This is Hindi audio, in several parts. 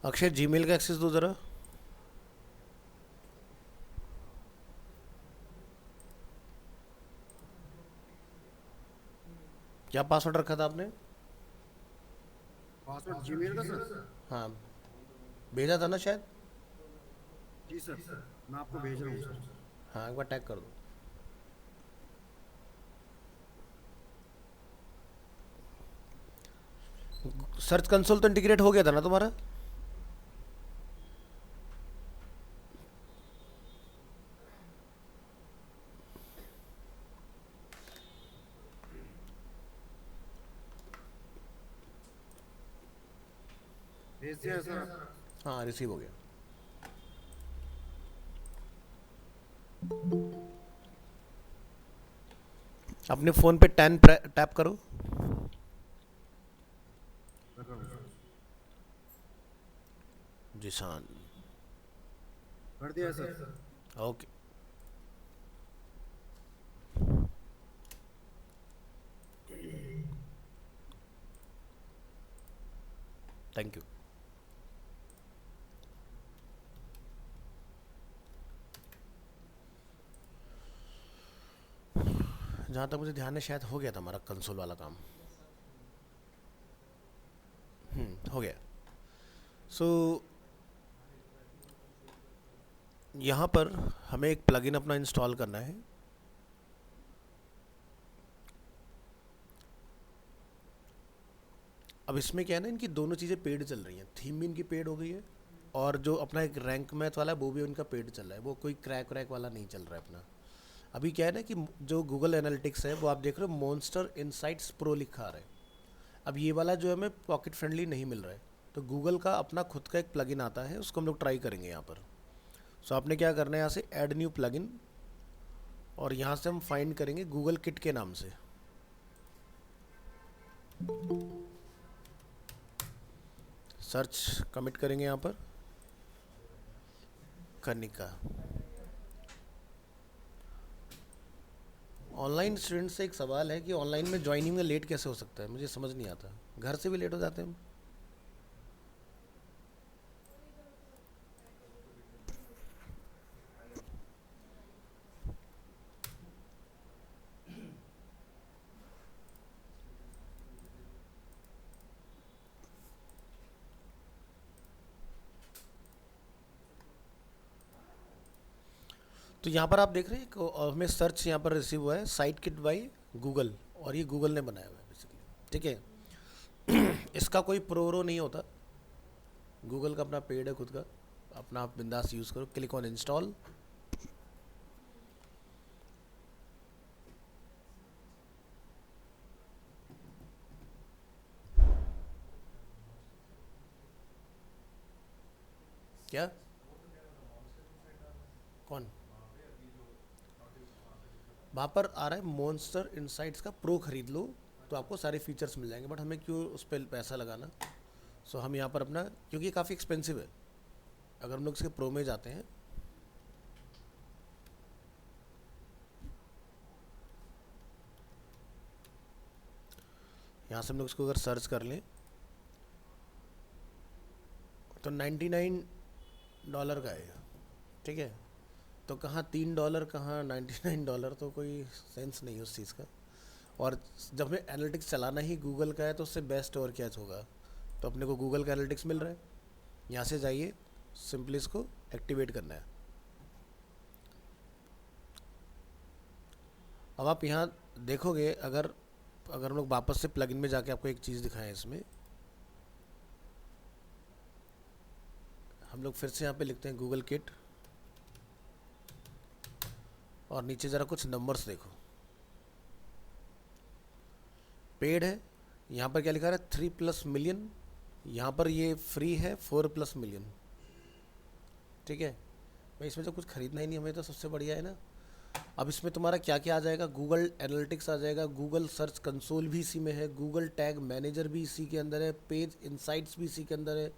अक्षय जीमेल का एक्सेस दो ज़रा। क्या पासवर्ड रखा था आपने? पासवर्ड जीमेल का सर। हाँ, भेजा था ना शायद। जी सर, मैं आपको भेज रहा हूँ सर। हाँ, एक बार टैग कर दो। सर्च कंसोल तो इंटीग्रेट हो गया था ना तुम्हारा? भेज दिया है सर आप। हाँ, रिसीव हो गया। अपने फ़ोन पे 10 टैप करो। कर रहा हूँ सर। जिसान। कर दिया है सर। ओके। Thank you. जहाँ तक मुझे ध्यान है शायद हो गया था हमारा कंसोल वाला काम। हो गया। सो यहाँ पर हमें एक प्लगइन अपना इंस्टॉल करना है। अब इसमें क्या है ना, इनकी दोनों चीज़ें पेड चल रही हैं। थीम भी इनकी पेड हो गई है, और जो अपना एक रैंक मैथ वाला है वो भी उनका पेड चल रहा है। वो कोई क्रैक वैक वाला नहीं चल रहा है अपना। अभी क्या है ना कि जो गूगल एनालिटिक्स है वो आप देख रहे हो, मॉन्स्टर इनसाइट्स प्रो लिखा आ रहा है। अब ये वाला जो है हमें पॉकेट फ्रेंडली नहीं मिल रहा है। तो गूगल का अपना खुद का एक प्लगइन आता है, उसको हम लोग ट्राई करेंगे यहाँ पर। सो आपने क्या करना है, यहाँ से ऐड न्यू प्लगइन, और यहाँ से हम फाइंड करेंगे गूगल किट के नाम से। सर्च कमिट करेंगे यहाँ पर, कनिका। ऑनलाइन स्टूडेंट से एक सवाल है कि ऑनलाइन में ज्वाइनिंग में लेट कैसे हो सकता है, मुझे समझ नहीं आता। घर से भी लेट हो जाते हैं हम। तो यहाँ पर आप देख रहे हैं हमें सर्च यहाँ पर रिसीव हुआ है, साइट किट बाई गूगल। और ये गूगल ने बनाया हुआ है बेसिकली। ठीक है। इसका कोई प्रोरो नहीं होता। गूगल का अपना पेड है खुद का। अपना आप बिंदास यूज़ करो। Click on install. क्या? कौन? वहाँ पर आ रहा है मॉन्स्टर इनसाइट्स का प्रो खरीद लो तो आपको सारे फीचर्स मिल जाएंगे, बट हमें क्यों उस पर पैसा लगाना। सो हम यहाँ पर अपना, क्योंकि ये काफ़ी एक्सपेंसिव है, अगर हम लोग इसके प्रो में जाते हैं। यहाँ से हम लोग इसको अगर सर्च कर लें तो $99 का है। ठीक है। तो कहाँ $3, कहाँ $99, तो कोई सेंस नहीं है उस चीज़ का। और जब हमें एनालिटिक्स चलाना ही गूगल का है तो उससे बेस्ट और क्या होगा। तो अपने को गूगल का एनालिटिक्स मिल रहा है। यहाँ से जाइए, सिंपली इसको एक्टिवेट करना है। अब आप यहाँ देखोगे, अगर अगर हम लोग वापस से प्लगइन में जाके आपको एक चीज़ दिखाएं इसमें, हम लोग फिर से यहाँ पे लिखते हैं गूगल किट, और नीचे ज़रा कुछ नंबर्स देखो। पेड है, यहाँ पर क्या लिखा है, 3+ मिलियन। यहाँ पर ये फ्री है, 4+मिलियन। ठीक है। भाई इसमें तो कुछ खरीदना ही नहीं हमें, तो सबसे बढ़िया है ना। अब इसमें तुम्हारा क्या क्या आ जाएगा, गूगल एनालिटिक्स आ जाएगा, गूगल सर्च कंसोल भी इसी में है, गूगल टैग मैनेजर भी इसी के अंदर है, पेज इंसाइट्स भी इसी के अंदर है,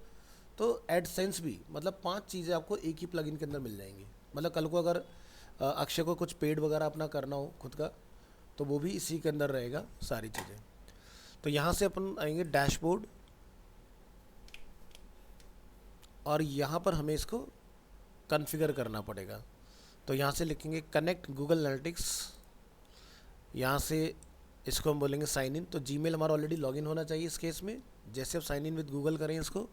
तो एडसेंस भी। मतलब 5 चीज़ें आपको एक ही प्लगइन के अंदर मिल जाएंगी। मतलब कल को अगर अक्षय को कुछ पेड वगैरह अपना करना हो खुद का, तो वो भी इसी के अंदर रहेगा सारी चीज़ें। तो यहाँ से अपन आएंगे डैशबोर्ड, और यहाँ पर हमें इसको कॉन्फ़िगर करना पड़ेगा। तो यहाँ से लिखेंगे कनेक्ट गूगल एनालिटिक्स, यहाँ से इसको हम बोलेंगे साइन इन। तो जीमेल हमारा ऑलरेडी लॉगिन होना चाहिए इस केस में। जैसे आप साइन इन विद गूगल करें इसको,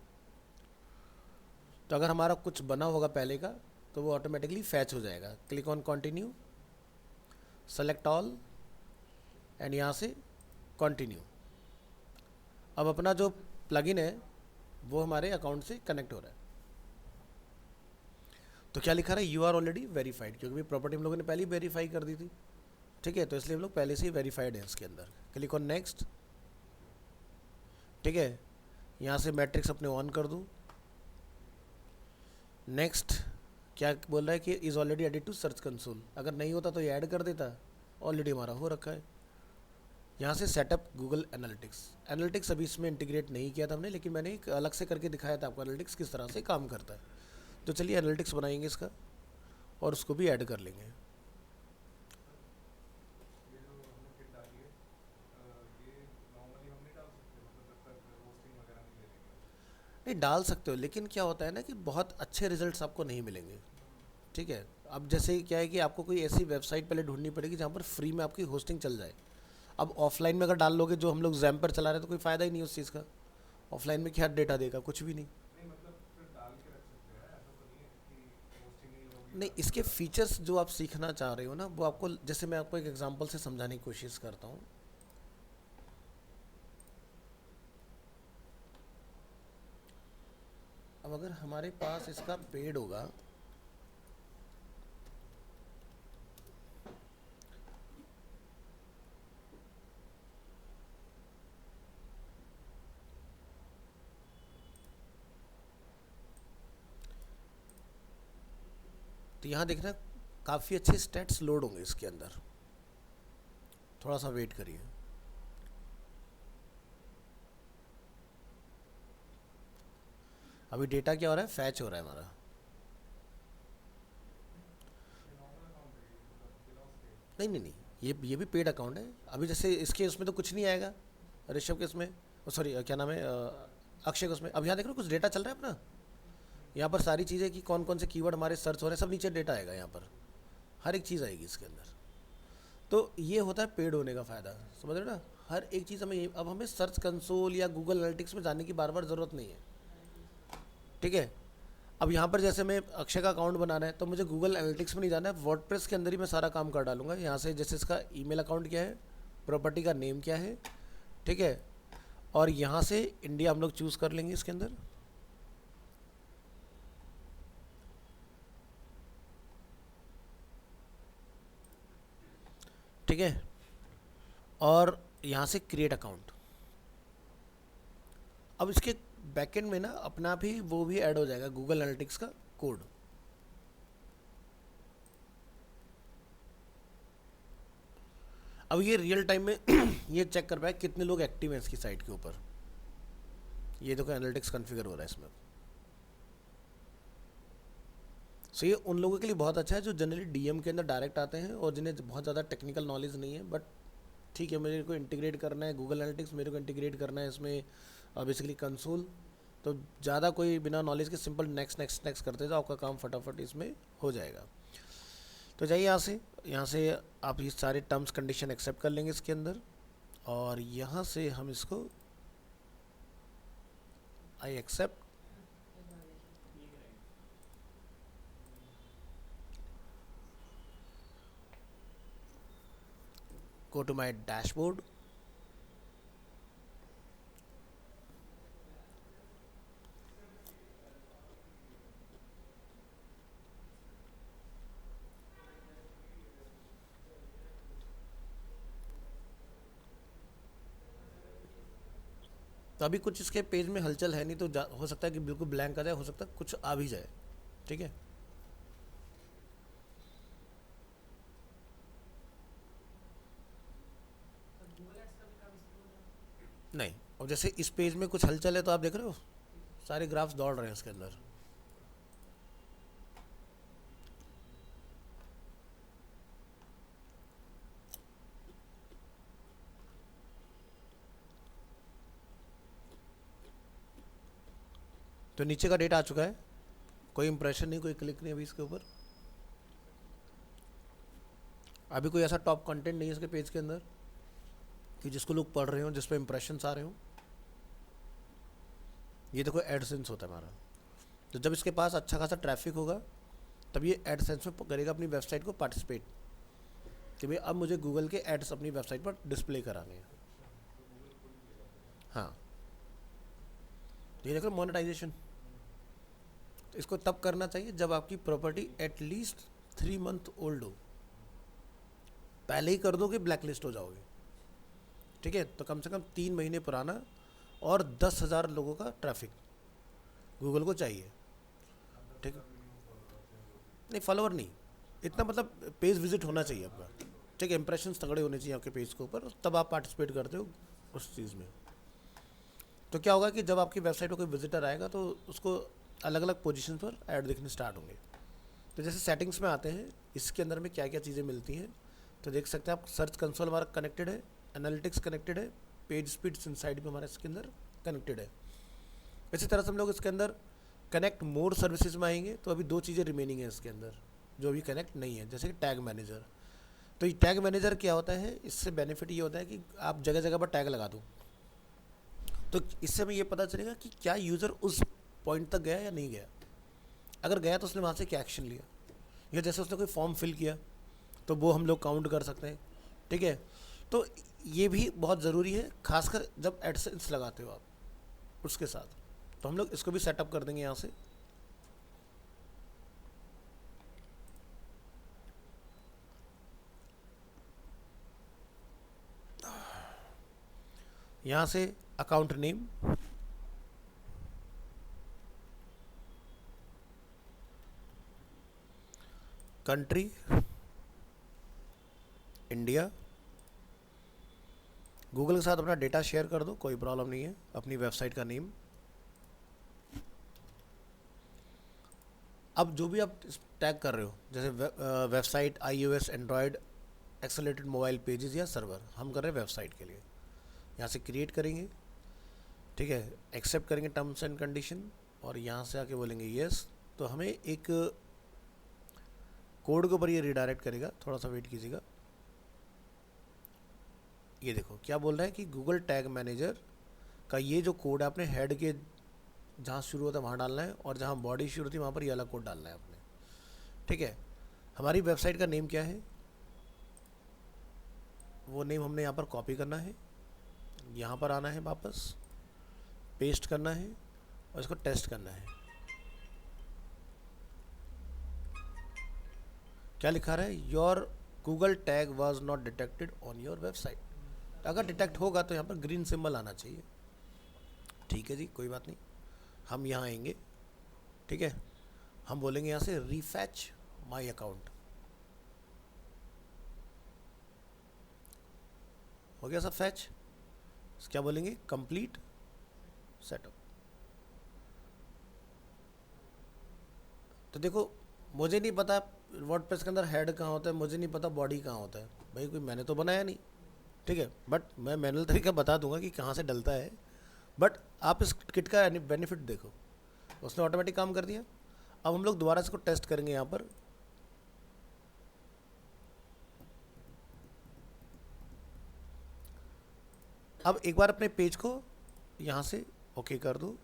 तो अगर हमारा कुछ बना होगा पहले का तो वो ऑटोमेटिकली फैच हो जाएगा। Click on continue, select all and यहाँ से कंटिन्यू। अब अपना जो प्लगइन है वो हमारे अकाउंट से कनेक्ट हो रहा है। तो क्या लिखा रहा है, यू आर ऑलरेडी वेरीफाइड, क्योंकि प्रॉपर्टी हम लोगों ने पहले ही वेरीफाई कर दी थी। ठीक है, तो इसलिए हम लोग पहले से ही वेरीफाइड हैं इसके अंदर। Click on next. ठीक है, यहाँ से मैट्रिक्स अपने ऑन कर दूँ। नेक्स्ट क्या बोल रहा है कि is already added to search console. अगर नहीं होता तो ये ऐड कर देता, ऑलरेडी हमारा हो रखा है। यहाँ से सेटअप गूगल एनालिटिक्स। एनालिटिक्स अभी इसमें इंटीग्रेट नहीं किया था हमने, लेकिन मैंने एक अलग से करके दिखाया था आपको एनालिटिक्स किस तरह से काम करता है। तो चलिए एनालिटिक्स बनाएंगे इसका और उसको भी ऐड कर लेंगे। नहीं डाल सकते हो, लेकिन क्या होता है ना कि बहुत अच्छे रिजल्ट्स आपको नहीं मिलेंगे। ठीक है, अब जैसे क्या है कि आपको कोई ऐसी वेबसाइट पहले ढूंढनी पड़ेगी जहाँ पर फ्री में आपकी होस्टिंग चल जाए। अब ऑफलाइन में अगर डाल लोगे जो हम लोग जैम पर चला रहे हैं तो कोई फ़ायदा ही नहीं उस चीज़ का। ऑफलाइन में क्या डेटा देगा, कुछ भी नहीं। नहीं, इसके फीचर्स जो आप सीखना चाह रहे हो ना, वो आपको, जैसे मैं आपको एक एग्जांपल से समझाने की कोशिश करता हूँ। अब अगर हमारे पास इसका पेड होगा, तो यहाँ देखना काफ़ी अच्छे स्टेट्स लोड होंगे इसके अंदर। थोड़ा सा वेट करिए। अभी डेटा क्या हो रहा है, फैच हो रहा है हमारा। नहीं नहीं नहीं, ये भी पेड अकाउंट है। अभी जैसे इसके उसमें तो कुछ नहीं आएगा, ऋषभ के उसमें, सॉरी क्या नाम है, अक्षय के उसमें। अब यहाँ देख रहे हो कुछ डेटा चल रहा है अपना। यहाँ पर सारी चीज़ें कि कौन कौन से कीवर्ड हमारे सर्च हो रहे हैं, सब नीचे डेटा आएगा। यहाँ पर हर एक चीज़ आएगी इसके अंदर। तो ये होता है पेड होने का फ़ायदा, समझ रहे हो ना। हर एक चीज़ हमें, अब हमें सर्च कंसोल या गूगल एनालिटिक्स में जाने की बार बार ज़रूरत नहीं है। ठीक है, अब यहाँ पर जैसे मैं अक्षय का अकाउंट बनाना है तो मुझे गूगल एनालिटिक्स में नहीं जाना है, वर्डप्रेस के अंदर ही मैं सारा काम कर डालूंगा। यहाँ से जैसे इसका ईमेल अकाउंट क्या है, प्रॉपर्टी का नेम क्या है, ठीक है, और यहाँ से इंडिया हम लोग चूज़ कर लेंगे इसके अंदर। ठीक है, और यहाँ से क्रिएट अकाउंट। अब इसके बैकएंड में ना अपना भी वो भी ऐड हो जाएगा गूगल एनालिटिक्स का कोड। अब ये रियल टाइम में ये चेक कर पाए कितने लोग एक्टिव हैं इसकी साइट के ऊपर। ये देखो एनालिटिक्स कॉन्फ़िगर हो रहा है इसमें। सो ये उन लोगों के लिए बहुत अच्छा है जो जनरली डीएम के अंदर डायरेक्ट आते हैं और जिन्हें बहुत ज़्यादा टेक्निकल नॉलेज नहीं है। बट ठीक है, मेरे को इंटीग्रेट करना है गूगल एनालिटिक्स, मेरे को इंटीग्रेट करना है इसमें बेसिकली कंसोल। तो ज़्यादा कोई बिना नॉलेज के सिंपल नेक्स्ट नेक्स्ट नेक्स्ट करते जाओ, आपका काम फटाफट इसमें हो जाएगा। तो जाइए यहाँ से आप ये सारे टर्म्स कंडीशन एक्सेप्ट कर लेंगे इसके अंदर, और यहाँ से हम इसको I accept. Go to my dashboard. तो अभी कुछ इसके पेज में हलचल है नहीं, तो हो सकता है कि बिल्कुल ब्लैंक आ जाए, हो सकता है कुछ आ भी जाए। ठीक है, नहीं, और जैसे इस पेज में कुछ हलचल है तो आप देख रहे हो सारे ग्राफ्स दौड़ रहे हैं इसके अंदर। तो नीचे का डेटा आ चुका है। कोई इंप्रेशन नहीं, कोई क्लिक नहीं अभी इसके ऊपर, अभी कोई ऐसा टॉप कंटेंट नहीं है इसके पेज के अंदर कि जिसको लोग पढ़ रहे हो, जिस पे इंप्रेशंस आ रहे हो। ये देखो एडसेंस होता है हमारा, तो जब इसके पास अच्छा खासा ट्रैफिक होगा तब ये एडसेंस में करेगा अपनी वेबसाइट को पार्टिसिपेट, कि भाई अब मुझे गूगल के एड्स अपनी वेबसाइट पर डिस्प्ले कराने हैं। हाँ, ये देखो मोनेटाइजेशन। तो इसको तब करना चाहिए जब आपकी प्रॉपर्टी एटलीस्ट 3 मंथ ओल्ड हो। पहले ही कर दोगे ब्लैक लिस्ट हो जाओगे, ठीक है। तो कम से कम 3 महीने पुराना और 10,000 लोगों का ट्रैफिक गूगल को चाहिए, ठीक है। नहीं फॉलोवर नहीं, इतना मतलब पेज विजिट होना चाहिए आपका, ठीक है। इंप्रेशंस तगड़े होने चाहिए आपके पेज के ऊपर, तब आप पार्टिसिपेट करते हो उस चीज़ में। तो क्या होगा कि जब आपकी वेबसाइट पर कोई विजिटर आएगा तो उसको अलग अलग पोजीशन पर ऐड दिखने स्टार्ट होंगे। तो जैसे सेटिंग्स में आते हैं, इसके अंदर में क्या क्या चीज़ें मिलती हैं, तो देख सकते हैं आप सर्च कंसोल हमारा कनेक्टेड है, एनालिटिक्स कनेक्टेड है, पेज स्पीड्स इनसाइड भी हमारा इसके अंदर कनेक्टेड है। इसी तरह से हम लोग इसके अंदर कनेक्ट मोर सर्विसेज में आएंगे, तो अभी 2 चीज़ें रिमेनिंग है इसके अंदर जो अभी कनेक्ट नहीं है, जैसे कि टैग मैनेजर। तो ये टैग मैनेजर क्या होता है, इससे बेनिफिट ये होता है कि आप जगह जगह पर टैग लगा दो, तो इससे हमें ये पता चलेगा कि क्या यूज़र उस पॉइंट तक गया या नहीं गया। अगर गया तो उसने वहाँ से क्या एक्शन लिया, या जैसे उसने कोई फॉर्म फिल किया तो वो हम लोग काउंट कर सकते हैं, ठीक है। तो ये भी बहुत ज़रूरी है, खासकर जब एडसेंस लगाते हो आप उसके साथ। तो हम लोग इसको भी सेटअप कर देंगे यहाँ से। यहाँ से account name, country India, Google के साथ अपना डेटा शेयर कर दो, कोई प्रॉब्लम नहीं है, अपनी वेबसाइट का नेम। अब जो भी आप टैग कर रहे हो, जैसे website, iOS, Android, accelerated mobile pages या सर्वर, हम कर रहे हैं वेबसाइट के लिए। यहाँ से क्रिएट करेंगे, ठीक है, एक्सेप्ट करेंगे टर्म्स एंड कंडीशन, और यहाँ से आके बोलेंगे येस। तो हमें एक कोड के ऊपर ये रिडायरेक्ट करेगा, थोड़ा सा वेट कीजिएगा। ये देखो क्या बोल रहा है कि गूगल टैग मैनेजर का ये जो कोड है आपने हेड के जहाँ शुरू होता है वहाँ डालना है, और जहाँ बॉडी शुरू होती है वहाँ पर ये अलग कोड डालना है आपने, ठीक है। हमारी वेबसाइट का नेम क्या है, वो नेम हमने यहाँ पर कॉपी करना है, यहाँ पर आना है, वापस पेस्ट करना है और इसको टेस्ट करना है। क्या लिखा रहा है, your Google tag was not detected on your website. अगर डिटेक्ट होगा तो यहाँ पर ग्रीन सिंबल आना चाहिए, ठीक है जी, कोई बात नहीं। हम यहाँ आएंगे, ठीक है, हम बोलेंगे यहाँ से रीफैच माई अकाउंट, हो गया सब फैच। क्या बोलेंगे, कंप्लीट सेटअप। तो देखो मुझे नहीं पता वर्डप्रेस के अंदर हेड कहाँ होता है, मुझे नहीं पता बॉडी कहाँ होता है, भाई कोई मैंने तो बनाया नहीं, ठीक है, बट मैं मैनुअल तरीका बता दूंगा कि कहाँ से डलता है। बट आप इस किट का बेनिफिट देखो, उसने ऑटोमेटिक काम कर दिया। अब हम लोग दोबारा इसको टेस्ट करेंगे यहाँ पर। अब एक बार अपने पेज को यहाँ से ओके कर दो,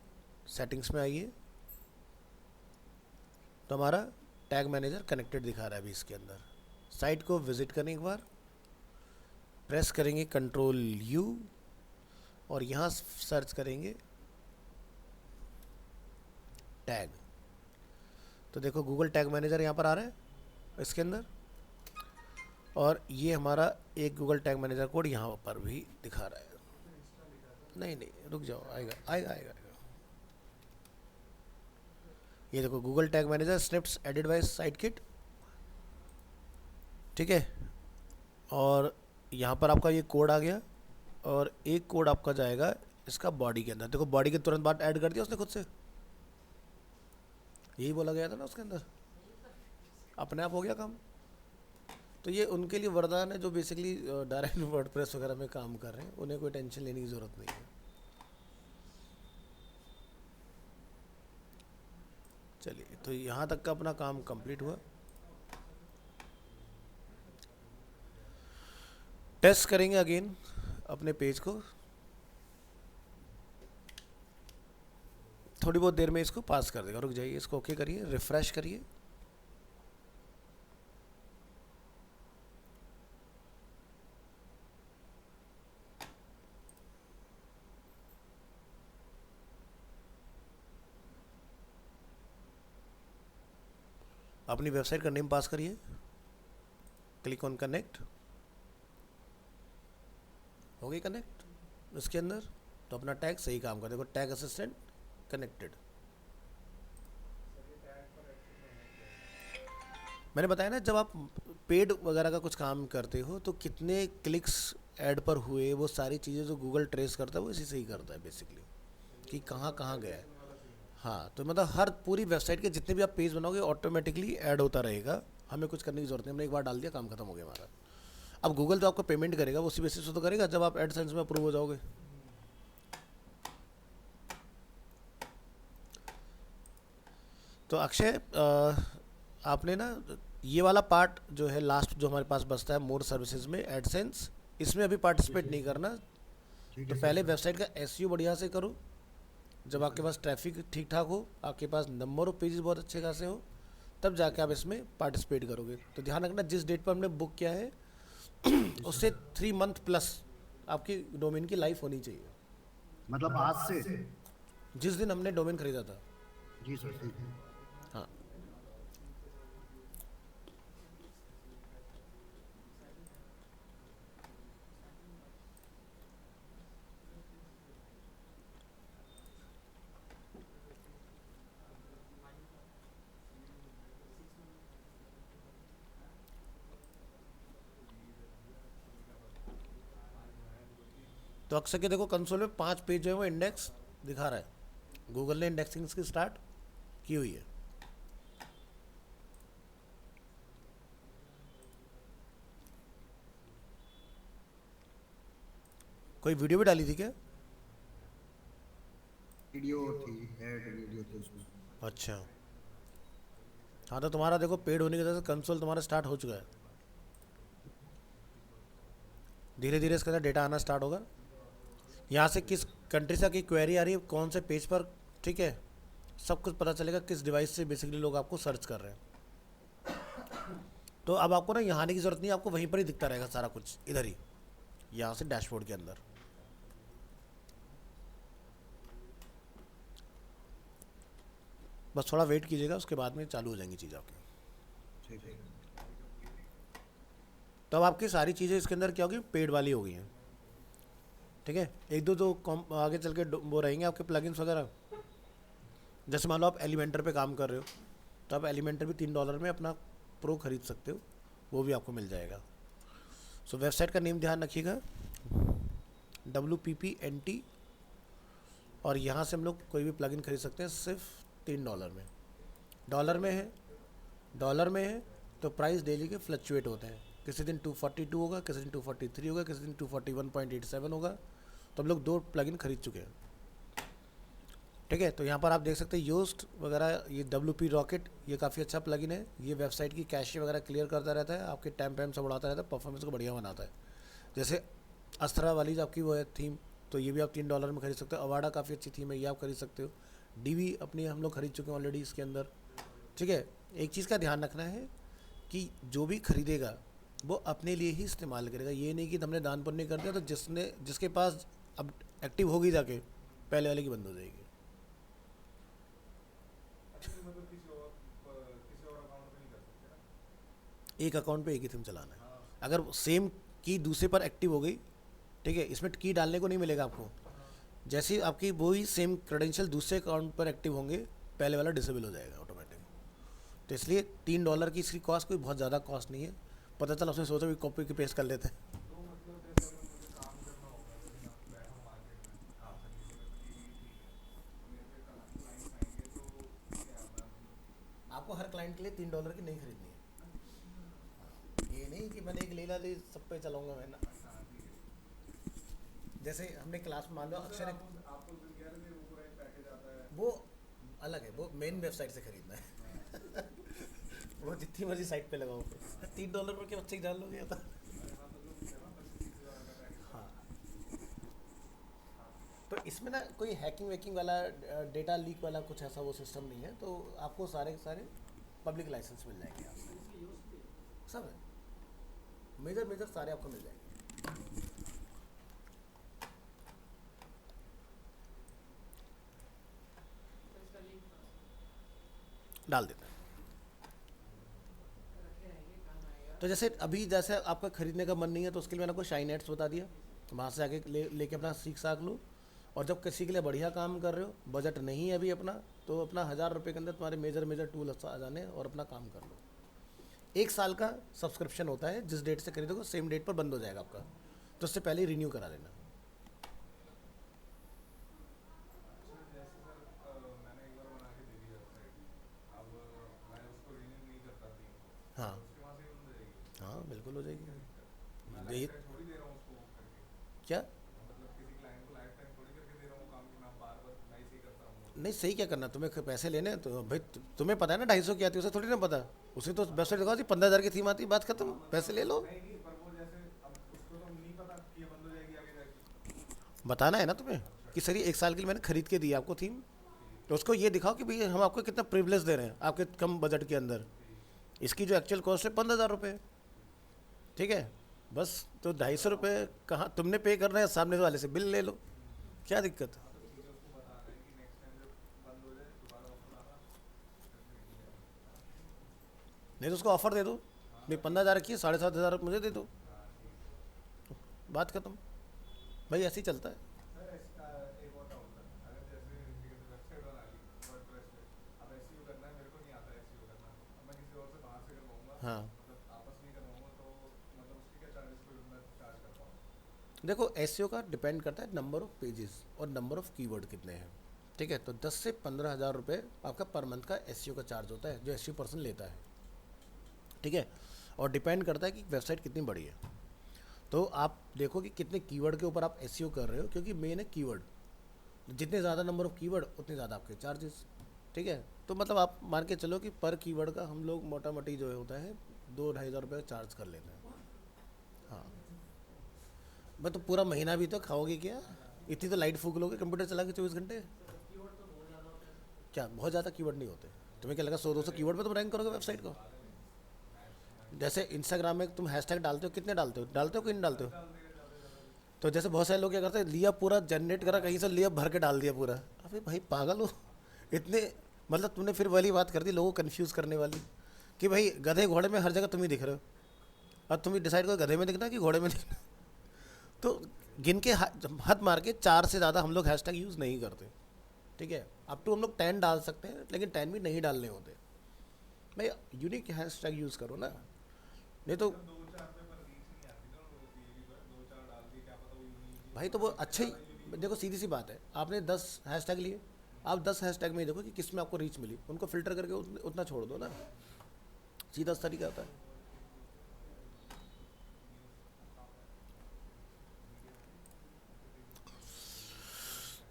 सेटिंग्स में आइए, तो हमारा टैग मैनेजर कनेक्टेड दिखा रहा है अभी इसके अंदर। साइट को विजिट करें, एक बार प्रेस करेंगे Ctrl+U और यहाँ सर्च करेंगे टैग। तो देखो गूगल टैग मैनेजर यहाँ पर आ रहा है इसके अंदर, और ये हमारा एक गूगल टैग मैनेजर कोड यहाँ पर भी दिखा रहा है। नहीं नहीं रुक जाओ, आएगा आएगा आएगा, आएगा। ये देखो Google tag manager snips edit bye site kit, ठीक है। और यहाँ पर आपका ये कोड आ गया, और एक कोड आपका जाएगा इसका बॉडी के अंदर। देखो बॉडी के तुरंत बाद ऐड कर दिया उसने खुद से, यही बोला गया था ना उसके अंदर, अपने आप हो गया काम। तो ये उनके लिए वरदान है जो बेसिकली डायरेक्ट वर्डप्रेस वगैरह में काम कर रहे हैं, उन्हें कोई टेंशन लेने की ज़रूरत नहीं है। चलिए, तो यहाँ तक का अपना काम कंप्लीट हुआ। टेस्ट करेंगे अगेन अपने पेज को। थोड़ी बहुत देर में इसको पास कर देगा, रुक जाइए, इसको ओके करिए, रिफ्रेश करिए। अपनी वेबसाइट का नेम पास करिए, क्लिक ऑन कनेक्ट। हो गई कनेक्ट इसके अंदर, तो अपना टैग सही काम कर, देखो टैग असिस्टेंट कनेक्टेड। मैंने बताया ना, जब आप पेड वगैरह का कुछ काम करते हो तो कितने क्लिक्स ऐड पर हुए, वो सारी चीज़ें जो गूगल ट्रेस करता है वो इसी से ही करता है बेसिकली, कि कहाँ कहाँ गया है। हाँ, तो मतलब हर पूरी वेबसाइट के जितने भी आप पेज बनाओगे ऑटोमेटिकली ऐड होता रहेगा, हमें कुछ करने की जरूरत नहीं, हमने एक बार डाल दिया, काम खत्म हो गया हमारा। अब गूगल तो आपको पेमेंट करेगा, वो उसी बेसिस पे तो करेगा जब आप एडसेंस में अप्रूव हो जाओगे। तो अक्षय, आपने ना ये वाला पार्ट जो है लास्ट जो हमारे पास बचता है मोर सर्विसेज में एडसेंस, इसमें अभी पार्टिसिपेट नहीं करना। ठीक तो है पहले सर। वेबसाइट का एसईओ बढ़िया से करो, जब आपके पास ट्रैफिक ठीक ठाक हो, आपके पास नंबर ऑफ पेजेस बहुत अच्छे खासे हो, तब जाके आप इसमें पार्टिसिपेट करोगे। तो ध्यान रखना, जिस डेट पर हमने बुक किया है उससे 3 मंथ प्लस आपकी डोमेन की लाइफ होनी चाहिए, मतलब आज से? जिस दिन हमने डोमेन खरीदा था। जी सर, ठीक है। हाँ, तो अक्सर के देखो कंसोल में 5 पेज जो है वो इंडेक्स दिखा रहा है, गूगल ने इंडेक्सिंग इसकी स्टार्ट की हुई है। कोई वीडियो भी डाली थी क्या? वीडियो थी, ऐड वीडियो थी उसमें। अच्छा, हाँ, तो तुम्हारा देखो पेड होने की वजह से कंसोल तुम्हारा स्टार्ट हो चुका है, धीरे धीरे इसके अंदर डेटा आना स्टार्ट होगा। यहाँ से किस कंट्री से की क्वेरी आ रही है, कौन से पेज पर, ठीक है, सब कुछ पता चलेगा, किस डिवाइस से बेसिकली लोग आपको सर्च कर रहे हैं। तो अब आपको ना यहाँ आने की ज़रूरत नहीं, आपको वहीं पर ही दिखता रहेगा सारा कुछ, इधर ही, यहाँ से डैशबोर्ड के अंदर। बस थोड़ा वेट कीजिएगा, उसके बाद में चालू हो जाएंगी चीज़ आपकी। ठीक है। तो अब आपकी सारी चीज़ें इसके अंदर क्या होगी, पेड वाली हो गई हैं, ठीक है। एक दो जो आगे चल के वो रहेंगे आपके प्लगइन्स वगैरह, जैसे मान लो आप एलिमेंटर पे काम कर रहे हो, तो आप एलिमेंटर भी $3 में अपना प्रो खरीद सकते हो, वो भी आपको मिल जाएगा। सो वेबसाइट का नेम ध्यान रखिएगा, WPPNT, और यहाँ से हम लोग कोई भी प्लगइन खरीद सकते हैं सिर्फ $3 में। डॉलर में है तो प्राइस डेली के फ्लक्चुएट होते हैं, किसी दिन 242 होगा, किसी दिन 243 होगा, किसी दिन 241.87 होगा। तो हम लोग 2 प्लगइन खरीद चुके हैं, ठीक है। तो यहाँ पर आप देख सकते हैं योस्ट वगैरह, ये WP रॉकेट, ये काफ़ी अच्छा प्लगइन है, ये वेबसाइट की कैशे वगैरह क्लियर करता रहता है, आपके टाइम सब बढ़ाता रहता है, परफॉर्मेंस को बढ़िया बनाता है। जैसे अस्त्रा वाली जो आपकी वो है थीम, तो ये भी आप $3 में खरीद सकते हो। अवाडा काफ़ी अच्छी थीम है, ये आप खरीद सकते हो। DV अपनी हम लोग खरीद चुके हैं ऑलरेडी इसके अंदर, ठीक है। एक चीज़ का ध्यान रखना है कि जो भी खरीदेगा वो अपने लिए ही इस्तेमाल करेगा, ये नहीं कि हमने दान पुण्य कर दिया तो जिसके पास अब एक्टिव होगी जाके पहले वाले की बंद हो जाएगी। एक अकाउंट पे एक ही थीम चलाना है, अगर सेम की दूसरे पर एक्टिव हो गई, ठीक है, इसमें की डालने को नहीं मिलेगा आपको, जैसे ही आपकी वही सेम क्रेडेंशियल दूसरे अकाउंट पर एक्टिव होंगे, पहले वाला डिसेबल हो जाएगा ऑटोमेटिक। तो इसलिए $3 की इसकी कॉस्ट कोई बहुत ज़्यादा कॉस्ट नहीं है, पता चला उसने सोचा भी कॉपी की पेस्ट कर लेते हैं। आपको हर क्लाइंट के लिए $3 की नहीं खरीदनी है, ये नहीं कि मैंने एक लीला ली सब पे चलाऊंगा मैं ना। जैसे हमने क्लास में मान लो अक्षर, वो अलग है, वो मेन वेबसाइट से खरीदना है। वो जितनी मर्जी साइट पे लगाओ, $3 पर क्या बच्चे की जान लोगे या तो। हाँ, तो इसमें ना कोई हैकिंग वैकिंग वाला, डेटा लीक वाला कुछ ऐसा वो सिस्टम नहीं है, तो आपको सारे के सारे पब्लिक लाइसेंस मिल जाएंगे आपसे, सब है, मेजर मेजर सारे आपको मिल जाएंगे। डाल देते हैं। तो जैसे अभी जैसे आपका खरीदने का मन नहीं है, तो उसके लिए मैंने आपको शाइन एड्स बता दिया, वहाँ से आके लेके अपना सीख साख लो। और जब किसी के लिए बढ़िया काम कर रहे हो, बजट नहीं है अभी अपना, तो अपना ₹1000 के अंदर तुम्हारे मेजर मेजर टूल आ जाने और अपना काम कर लो। 1 साल का सब्सक्रिप्शन होता है, जिस डेट से खरीदोगे सेम डेट पर बंद हो जाएगा आपका, तो उससे पहले ही रिन्यू करा लेना। अच्छा जैसे सर मैंने एक बार बना के दे दी वेबसाइट, अब मैं उसको रिन्यू नहीं करता थी हाँ तो उसके वहाँ से ही बंद हो जाएगी? हाँ, बिल्कुल हो क्या जाएगी। दिक्कत? मैं ये लाइफ टाइम थोड़ी दे रहा हूँ उसको बुक करके, क्या? मतलब किसी क्लाइंट को लाइफ टाइम थोड़ी करके दे रहा हूँ काम, कि मैं बार बार मैं इसे ही करता रहूँगा। नहीं, सही क्या करना, तुम्हें पैसे लेने हैं तो भाई तुम्हें पता है ना 250 की आती है, उसे थोड़ी ना पता। उसे तो वेबसाइट दिखाओ जी 15,000 की थीम आती है, बात खत्म, हाँ पैसे मतलब ले लो। नहीं नहीं, पर वो जैसे अब उसको तो नहीं पता कि ये बंद हो जाएगी आगे जाके। बताना है ना तुम्हें अच्छा कि सर ये 1 साल के लिए मैंने खरीद के दी आपको थीम, ठीक तो उसको ये दिखाओ कि भाई हम आपको कितना प्रिविलेज दे रहे हैं आपके कम बजट के अंदर। ठीक इसकी जो एक्चुअल कॉस्ट है ₹15,000, ठीक है, बस। तो ₹250 कहाँ तुमने पे करना है, सामने वाले से बिल ले लो, क्या दिक्कत है? हाँ, तो ठीक है, उसको बताना है कि नेक्स्ट टाइम जब बंद हो जाए दोबारा ऑफर आना फिर से रिन्यू करना, है ना? नहीं तो उसको ऑफर दे दो, हाँ भाई तो ठीक 15,000 की 7,500 मुझे दे दो, हाँ ठीक है। बात खत्म। भाई ऐसे ही चलता है। सर एक और डाउट था, अगर जैसे वेबसाइट बना ली वर्डप्रेस पे, अब एसईओ करना है, मेरे को नहीं आता एसईओ करना, अब मैं किसी और से बाहर से करवाऊंगा, हाँ, मतलब आपस में ही करवाऊंगा, तो मतलब उसके क्या चार्जेस कोई मैं चार्ज करता हूँ? देखो एसईओ का डिपेंड करता है नंबर ऑफ़ पेजेस और नंबर ऑफ़ कीवर्ड कितने हैं, ठीक है। तो 10 से 15 हज़ार रुपये आपका पर मंथ का एसईओ का चार्ज होता है, जो एसईओ पर्सन लेता है, ठीक है। और डिपेंड करता है कि वेबसाइट कितनी बड़ी है। तो आप देखो कि कितने कीवर्ड के ऊपर आप एसईओ कर रहे हो, क्योंकि मेन है कीवर्ड। जितने ज़्यादा नंबर ऑफ़ कीवर्ड उतने ज़्यादा आपके चार्जेस, ठीक है। तो मतलब आप मान के चलो कि पर कीवर्ड का हम लोग मोटा मोटी जो होता है 2-2,500 रुपये चार्ज कर लेते हैं। हाँ, मैं तो पूरा महीना भी तो खाओगे क्या? इतनी तो लाइट फूक लोगे कंप्यूटर चला के 24 घंटे? क्या बहुत ज़्यादा कीवर्ड नहीं होते? तुम्हें क्या लगा 100-200 कीवर्ड पे तुम रैंक करोगे वेबसाइट को? जैसे इंस्टाग्राम में तुम हैशटैग डालते हो, कितने डालते हो कि नहीं डालते हो? डाल देगा ज़्यादा से ज़्यादा भी। तो जैसे बहुत सारे लोग क्या करते हैं, लिया पूरा जनरेट करा कहीं से, लिया भर के डाल दिया पूरा। अबे भाई पागल हो, इतने, मतलब तुमने फिर वाली बात कर दी लोगों को कन्फ्यूज़ करने वाली, कि भाई गधे घोड़े में हर जगह तुम ही दिख रहे हो, अब तुम ही डिसाइड करो गधे में दिखना है कि घोड़े में दिखना है। तो गिन के हद मार के 4 से ज़्यादा हम लोग हैशटैग यूज़ नहीं करते, ठीक है। अप टू हम लोग 10 डाल सकते हैं, लेकिन 10 भी नहीं डालने होते। भाई यूनिक हैशटैग यूज़ करो ना, नहीं तो सर दो चार पे पर रीच नहीं आती ना लोगों की, ये भी दो चार डाल दिए, क्या पता वो यूनिक ही भाई हो, तो वो सबसे अच्छे ज़्यादा ही, यूनिक देखो हो। सीधी सी बात है, आपने 10 हैशटैग लिए, आप 10 हैशटैग में ही देखो कि किस में आपको रीच मिली, उनको फिल्टर करके उतना छोड़ दो ना, सीधा सा तरीका होता है।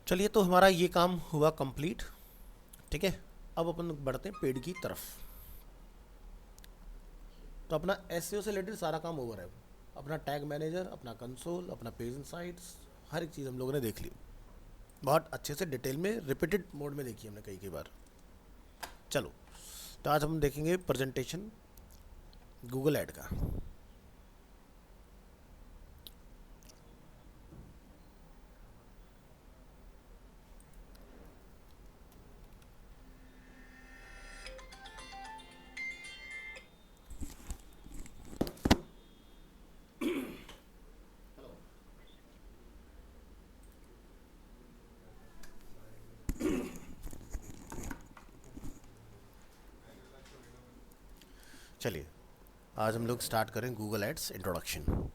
चलिए, तो हमारा ये काम हुआ कंप्लीट, ठीक है। अब अपन बढ़ते हैं पेड की तरफ। तो अपना एसईओ से रिलेटेड सारा काम ओवर है, अपना टैग मैनेजर, अपना कंसोल, अपना पेज इनसाइट्स, हर एक चीज़ हम लोगों ने देख ली, बहुत अच्छे से डिटेल में रिपीटेड मोड में देखी हमने कई कई बार। चलो, तो आज हम देखेंगे प्रेजेंटेशन गूगल ऐड का। चलिए, आज हम लोग स्टार्ट करें Google Ads introduction.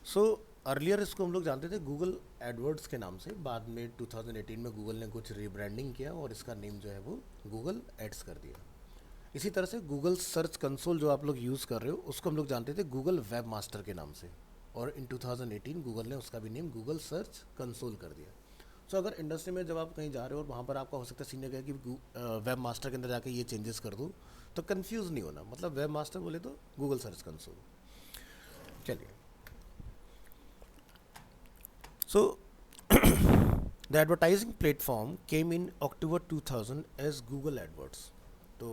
So earlier इसको हम लोग जानते थे गूगल एडवर्ड्स के नाम से, बाद में 2018 में गूगल ने कुछ रीब्रांडिंग किया और इसका नेम जो है वो गूगल एड्स कर दिया। इसी तरह से गूगल सर्च कंसोल जो आप लोग यूज़ कर रहे हो, उसको हम लोग जानते थे गूगल वेब मास्टर के नाम से, और इन 2018 गूगल ने उसका भी नेम गूगल सर्च कंसोल कर दिया। सो अगर इंडस्ट्री में जब आप कहीं जा रहे हो और वहाँ पर आपका हो सकता है सीनियर कहे कि वेब मास्टर के अंदर जाके ये चेंजेस कर दूँ, तो कंफ्यूज नहीं होना। मतलब वेब मास्टर बोले तो गूगल सर्च कंसोल। चलिए, so the advertising platform came in October 2000 as Google AdWords. तो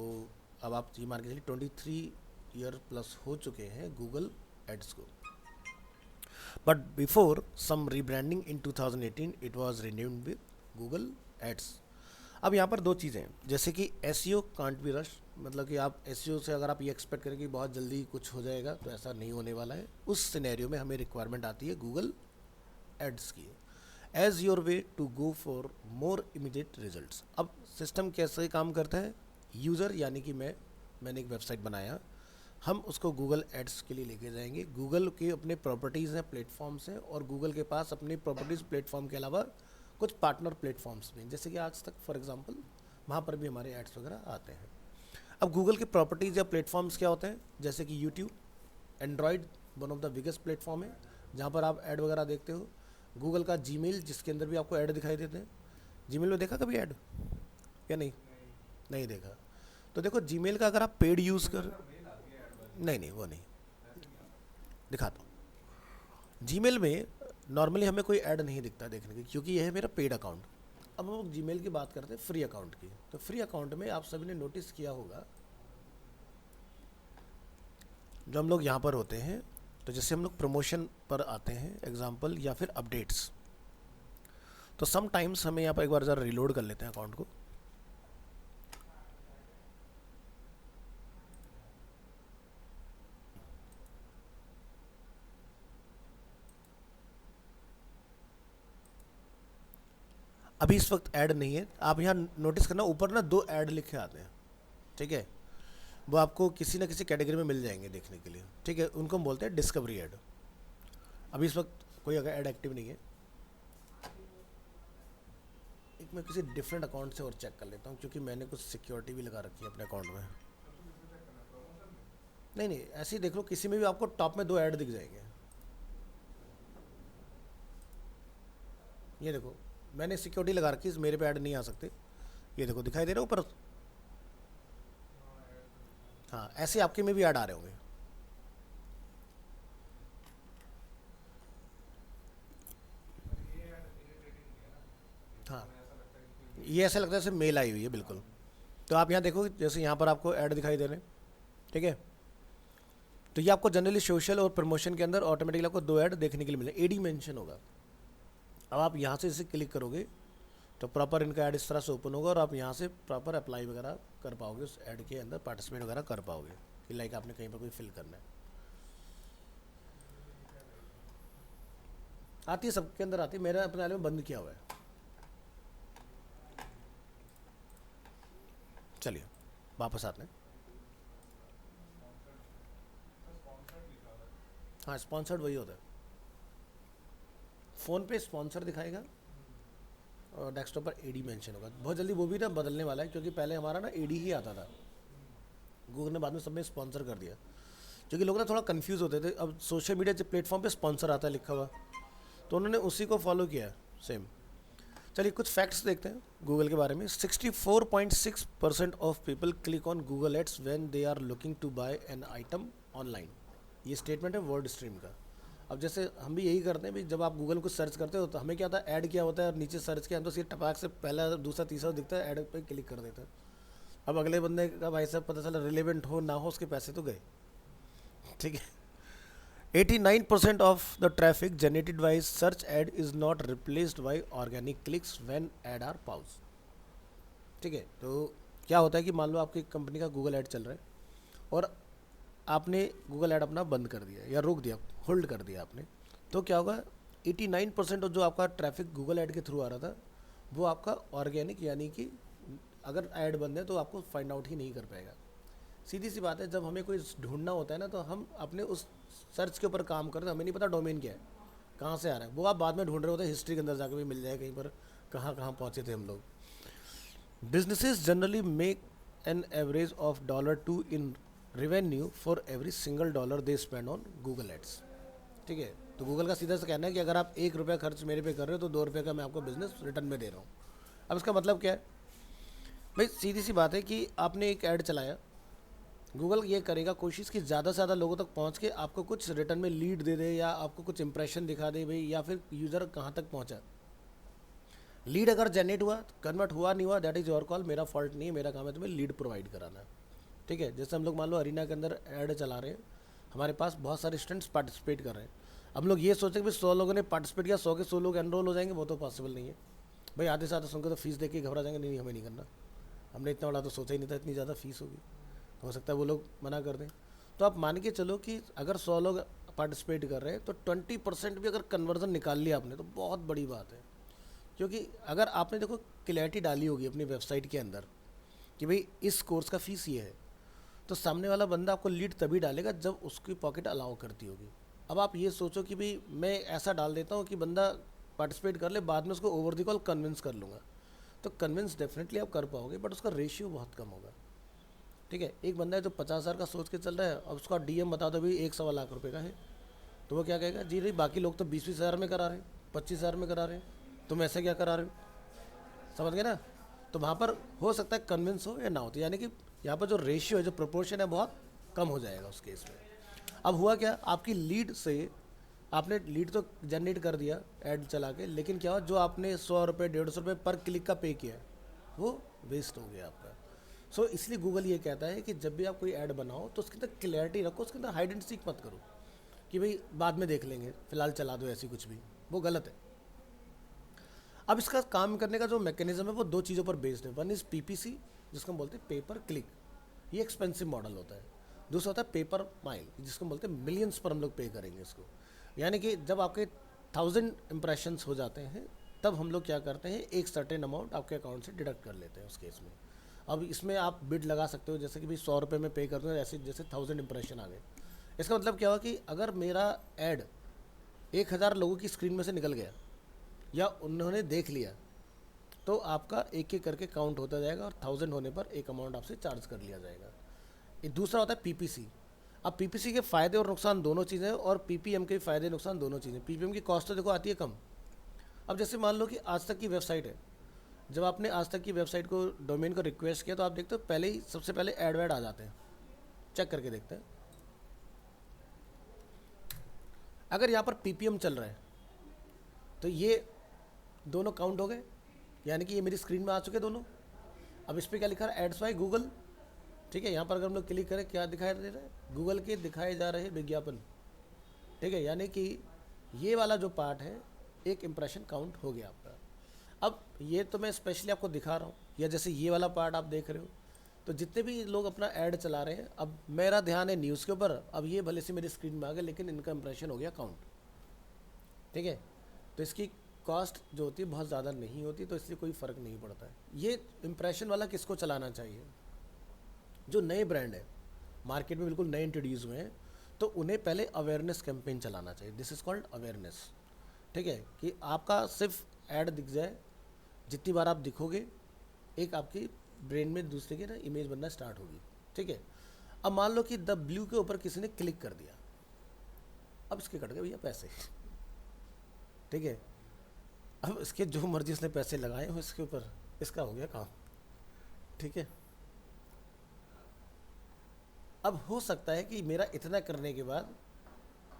अब आप ये मान के चलिए 23 ईयर प्लस हो चुके हैं गूगल एड्स को। But before some rebranding in 2018 it was renewed with Google Ads. अब यहाँ पर दो चीज़ें हैं, जैसे कि एसईओ कांट बी रश, मतलब कि आप एसईओ से अगर आप ये एक्सपेक्ट करें कि बहुत जल्दी कुछ हो जाएगा, तो ऐसा नहीं होने वाला है। उस सिनेरियो में हमें रिक्वायरमेंट आती है गूगल एड्स की, as your way to go for more immediate results. अब सिस्टम कैसे काम करता है, यूज़र यानी कि मैंने एक वेबसाइट बनाया, हम उसको गूगल एड्स के लिए लेके जाएंगे। गूगल के अपने प्रॉपर्टीज़ हैं, प्लेटफॉर्म्स हैं, और गूगल के पास अपनी प्रॉपर्टीज़ प्लेटफॉर्म के अलावा कुछ पार्टनर प्लेटफॉर्म्स भी हैं, जैसे कि आज तक फॉर एग्जांपल वहाँ पर भी हमारे एड्स वगैरह आते हैं। अब गूगल के प्रॉपर्टीज़ या प्लेटफॉर्म्स क्या होते हैं, जैसे कि YouTube, Android one of the biggest platform है जहाँ पर आप ऐड वगैरह देखते हो। गूगल का जीमेल, जिसके अंदर भी आपको ऐड दिखाई देते हैं। जीमेल में देखा कभी ऐड या नहीं देखा? तो देखो जीमेल का अगर आप पेड यूज़ कर, नहीं वो नहीं, दिखाता हूँ। जीमेल में नॉर्मली हमें कोई ऐड नहीं दिखता देखने की, क्योंकि यह है मेरा पेड अकाउंट। अब हम जीमेल की बात करते हैं फ्री अकाउंट की। तो फ्री अकाउंट में आप सभी ने नोटिस किया होगा, जो हम लोग यहाँ पर होते हैं, तो जैसे हम लोग प्रमोशन पर आते हैं एग्जाम्पल, या फिर अपडेट्स, तो सम टाइम्स हमें यहाँ पर एक बार ज़रा रिलोड कर लेते हैं अकाउंट को। अभी इस वक्त ऐड नहीं है। आप यहाँ नोटिस करना, ऊपर ना 2 ऐड लिखे आते हैं, ठीक है? वो आपको किसी ना किसी कैटेगरी में मिल जाएंगे देखने के लिए, ठीक है? उनको हम बोलते हैं डिस्कवरी ऐड। अभी इस वक्त कोई अगर ऐड एक्टिव नहीं है। एक मैं किसी डिफरेंट अकाउंट से और चेक कर लेता हूँ, क्योंकि मैंने कुछ सिक्योरिटी भी लगा रखी है अपने अकाउंट में। नहीं, ऐसे ही देख लो, किसी में भी आपको टॉप में 2 ऐड दिख जाएंगे। ये देखो, मैंने सिक्योरिटी लगा रखी है, मेरे पे ऐड नहीं आ सकते। ये देखो दिखाई दे रहा है ऊपर। हाँ, ऐसे आपके में भी ऐड आ रहे होंगे। हाँ, ये ऐसा लगता है जैसे मेल आई हुई है, बिल्कुल। तो आप यहाँ देखो, जैसे यहाँ पर आपको ऐड दिखाई दे रहे हैं, ठीक है? तो ये आपको जनरली सोशल और प्रमोशन के अंदर ऑटोमेटिकली आपको 2 ऐड देखने के लिए मिले, एडी मेंशन होगा। अब आप यहाँ से इसे क्लिक करोगे तो प्रॉपर इनका ऐड इस तरह से ओपन होगा, और आप यहाँ से प्रॉपर अप्लाई वगैरह कर पाओगे, उस ऐड के अंदर पार्टिसिपेट वगैरह कर पाओगे, कि लाइक आपने कहीं पर कोई फिल करना है। आती है, सबके अंदर आती है, मेरा अपने वाले में बंद किया हुआ है। चलिए वापस आते हैं। हाँ, स्पॉन्सर्ड वही होता है। फ़ोन पे स्पॉन्सर दिखाएगा और डेस्कटॉप पर एडी मेंशन होगा। बहुत जल्दी वो भी ना बदलने वाला है, क्योंकि पहले हमारा ना एडी ही आता था, गूगल ने बाद में सब में स्पॉन्सर कर दिया, क्योंकि लोग ना थोड़ा कंफ्यूज होते थे। अब सोशल मीडिया प्लेटफॉर्म पे स्पॉन्सर आता है लिखा हुआ, तो उन्होंने उसी को फॉलो किया सेम। चलिए कुछ फैक्ट्स देखते हैं गूगल के बारे में। 64.6% of people click on Google Ads when they are looking to buy an item online. ये स्टेटमेंट है वर्ड स्ट्रीम का। अब जैसे हम भी यही करते हैं भी, जब आप गूगल को सर्च करते हो तो हमें क्या होता है, ऐड क्या होता है, और नीचे सर्च के अंदर तो टपाक से पहला दूसरा तीसरा दिखता है, ऐड पे क्लिक कर देता है। अब अगले बंदे का भाई साहब पता चला रिलेवेंट हो ना हो, उसके पैसे तो गए, ठीक है? 89% of the traffic generated by search ad is not replaced by organic clicks when ad are paused। ठीक है, तो क्या होता है कि मान लो आपकी कंपनी का गूगल ऐड चल रहा है और आपने गूगल ऐड अपना बंद कर दिया या रोक दिया, होल्ड कर दिया आपने, तो क्या होगा, 89% जो आपका ट्रैफिक गूगल ऐड के थ्रू आ रहा था वो आपका ऑर्गेनिक, यानी कि अगर ऐड बंद है तो आपको फाइंड आउट ही नहीं कर पाएगा। सीधी सी बात है, जब हमें कोई ढूंढना होता है ना, तो हम अपने उस सर्च के ऊपर काम करते हैं, हमें नहीं पता डोमेन क्या है, कहाँ से आ रहा है, वो आप बाद में ढूंढ रहे होते हैं, हिस्ट्री के अंदर जाकर भी मिल जाए कहीं पर कहाँ कहाँ पहुँचे थे हम लोग। Businesses generally make an average of $2 in revenue for every single $1 they spend on Google Ads. ठीक है, तो गूगल का सीधा सा कहना है कि अगर आप 1 रुपया खर्च मेरे पे कर रहे हो तो 2 रुपये का मैं आपको बिजनेस रिटर्न में दे रहा हूँ। अब इसका मतलब क्या है भाई, सीधी सी बात है कि आपने एक ऐड चलाया, गूगल ये करेगा कोशिश कि ज़्यादा से ज़्यादा लोगों तक पहुँच के आपको कुछ रिटर्न में लीड दे दे या आपको कुछ इंप्रेशन दिखा दे भाई, या फिर यूज़र कहाँ तक पहुँचा। लीड अगर जनरेट हुआ, कन्वर्ट हुआ नहीं हुआ, दैट इज़ योर कॉल, मेरा फॉल्ट नहीं है, मेरा काम है तुम्हें लीड प्रोवाइड कराना। ठीक है, जैसे हम लोग मान लो अरीना के अंदर ऐड चला रहे हैं, हमारे पास बहुत सारे स्टूडेंट्स पार्टिसिपेट कर रहे हैं। हम लोग ये सोचते हैं कि 100 लोगों ने पार्टिसिपेट किया, 100 के 100 लोग एनरोल हो जाएंगे, वो तो पॉसिबल नहीं है भाई। आधे से आधे सुनकर तो फीस दे के घबरा जाएंगे, नहीं हमें नहीं करना, हमने इतना बड़ा तो सोचा ही नहीं था, इतनी ज़्यादा फीस होगी, तो हो सकता है वो लोग मना कर दें। तो आप मान के चलो कि अगर 100 लोग पार्टिसिपेट कर रहे हैं तो 20% भी अगर कन्वर्जन निकाल लिया आपने तो बहुत बड़ी बात है। क्योंकि अगर आपने देखो क्लैरिटी डाली होगी अपनी वेबसाइट के अंदर कि भाई इस कोर्स का फ़ीस ये है, तो सामने वाला बंदा आपको लीड तभी डालेगा जब उसकी पॉकेट अलाउ करती होगी। अब आप ये सोचो कि भाई मैं ऐसा डाल देता हूँ कि बंदा पार्टिसिपेट कर ले, बाद में उसको ओवर द कॉल कन्विंस कर लूँगा, तो कन्विंस डेफिनेटली आप कर पाओगे, बट उसका रेशियो बहुत कम होगा। ठीक है, एक बंदा है जो 50,000 का सोच के चल रहा है, अब उसका डीएम बता दो भाई 1-1.25 लाख रुपए का है, तो वो क्या कहेगा, जी नहीं बाकी लोग तो 20-20 हज़ार में करा रहे हैं, 25 हज़ार में करा रहे हैं, तुम ऐसे क्या करा रहे हो, समझ गए ना। तो वहाँ पर हो सकता है कन्विंस हो या ना हो, तो यानी कि यहाँ पर जो रेशियो है, जो प्रोपोर्शन है, बहुत कम हो जाएगा उस केस में। अब हुआ क्या, आपकी लीड से आपने लीड तो जनरेट कर दिया ऐड चला के, लेकिन क्या हुआ, जो आपने 100 रुपये 150 रुपये पर क्लिक का पे किया वो वेस्ट हो गया आपका। सो इसलिए गूगल ये कहता है कि जब भी आप कोई ऐड बनाओ तो उसके अंदर क्लैरिटी रखो, उसके अंदर हाइड एंड सीक मत करो कि भाई बाद में देख लेंगे, फिलहाल चला दो ऐसी कुछ भी, वो गलत है। अब इसका काम करने का जो मैकेनिज्म है वो 2 चीज़ों पर बेस्ड है। वन इज़ पीपीसी, जिसको हम बोलते हैं पे पर क्लिक, ये एक्सपेंसिव मॉडल होता है। दूसरा होता है पेपर माइल, जिसको हम बोलते हैं मिलियंस पर हम लोग पे करेंगे इसको। यानी कि जब आपके 1000 इंप्रेशंस हो जाते हैं तब हम लोग क्या करते हैं, एक सर्टेन अमाउंट आपके अकाउंट से डिडक्ट कर लेते हैं उस केस में। अब इसमें आप बिड लगा सकते हो, जैसे कि भाई 100 रुपये में पे कर दो, ऐसे जैसे 1000 इंप्रेशन आ गए। इसका मतलब क्या हुआ कि अगर मेरा ऐड 1000 लोगों की स्क्रीन में से निकल गया या उन्होंने देख लिया, तो आपका एक एक करके काउंट होता जाएगा और 1000 होने पर एक अमाउंट आपसे चार्ज कर लिया जाएगा। ये दूसरा होता है पीपीसी। अब पीपीसी के फ़ायदे और नुकसान दोनों चीज़ें हैं, और पीपीएम के फ़ायदे नुकसान दोनों चीज़ें। पीपीएम की कॉस्ट तो देखो आती है कम। अब जैसे मान लो कि आज तक की वेबसाइट है, जब आपने आज तक की वेबसाइट को डोमेन को रिक्वेस्ट किया तो आप देखते हो पहले ही सबसे पहले ऐड वैड आ जाते हैं, चेक करके देखते हैं। अगर यहाँ पर पीपीएम चल रहा है तो ये दोनों काउंट हो गए, यानी कि ये मेरी स्क्रीन में आ चुके दोनों। अब इस पर क्या लिखा है, एड्स बाय गूगल। ठीक है, यहाँ पर अगर हम लोग क्लिक करें क्या दिखाई दे रहा है, गूगल के दिखाए जा रहे विज्ञापन। ठीक है, यानी कि ये वाला जो पार्ट है एक इम्प्रेशन काउंट हो गया आपका। अब ये तो मैं स्पेशली आपको दिखा रहा हूँ, या जैसे ये वाला पार्ट आप देख रहे हो, तो जितने भी लोग अपना ऐड चला रहे हैं, अब मेरा ध्यान है न्यूज़ के ऊपर, अब ये भले से मेरी स्क्रीन में आ गए लेकिन इनका इम्प्रेशन हो गया काउंट। ठीक है, तो इसकी कॉस्ट जो होती है बहुत ज़्यादा नहीं होती, तो इसलिए कोई फ़र्क नहीं पड़ता है। ये इम्प्रेशन वाला किसको चलाना चाहिए, जो नए ब्रांड है मार्केट में, बिल्कुल नए इंट्रोड्यूस हुए हैं, तो उन्हें पहले अवेयरनेस कैंपेन चलाना चाहिए। This is called awareness. ठीक है, कि आपका सिर्फ ऐड दिख जाए, जितनी बार आप दिखोगे एक आपकी ब्रेन में दूसरे की ना इमेज बनना स्टार्ट होगी। ठीक है, अब मान लो कि द ब्लू के ऊपर किसी ने क्लिक कर दिया, अब इसके कट गए भैया पैसे। ठीक है, अब इसके जो मर्जी उसने पैसे लगाए हो इसके ऊपर, इसका हो गया काम। ठीक है, अब हो सकता है कि मेरा इतना करने के बाद,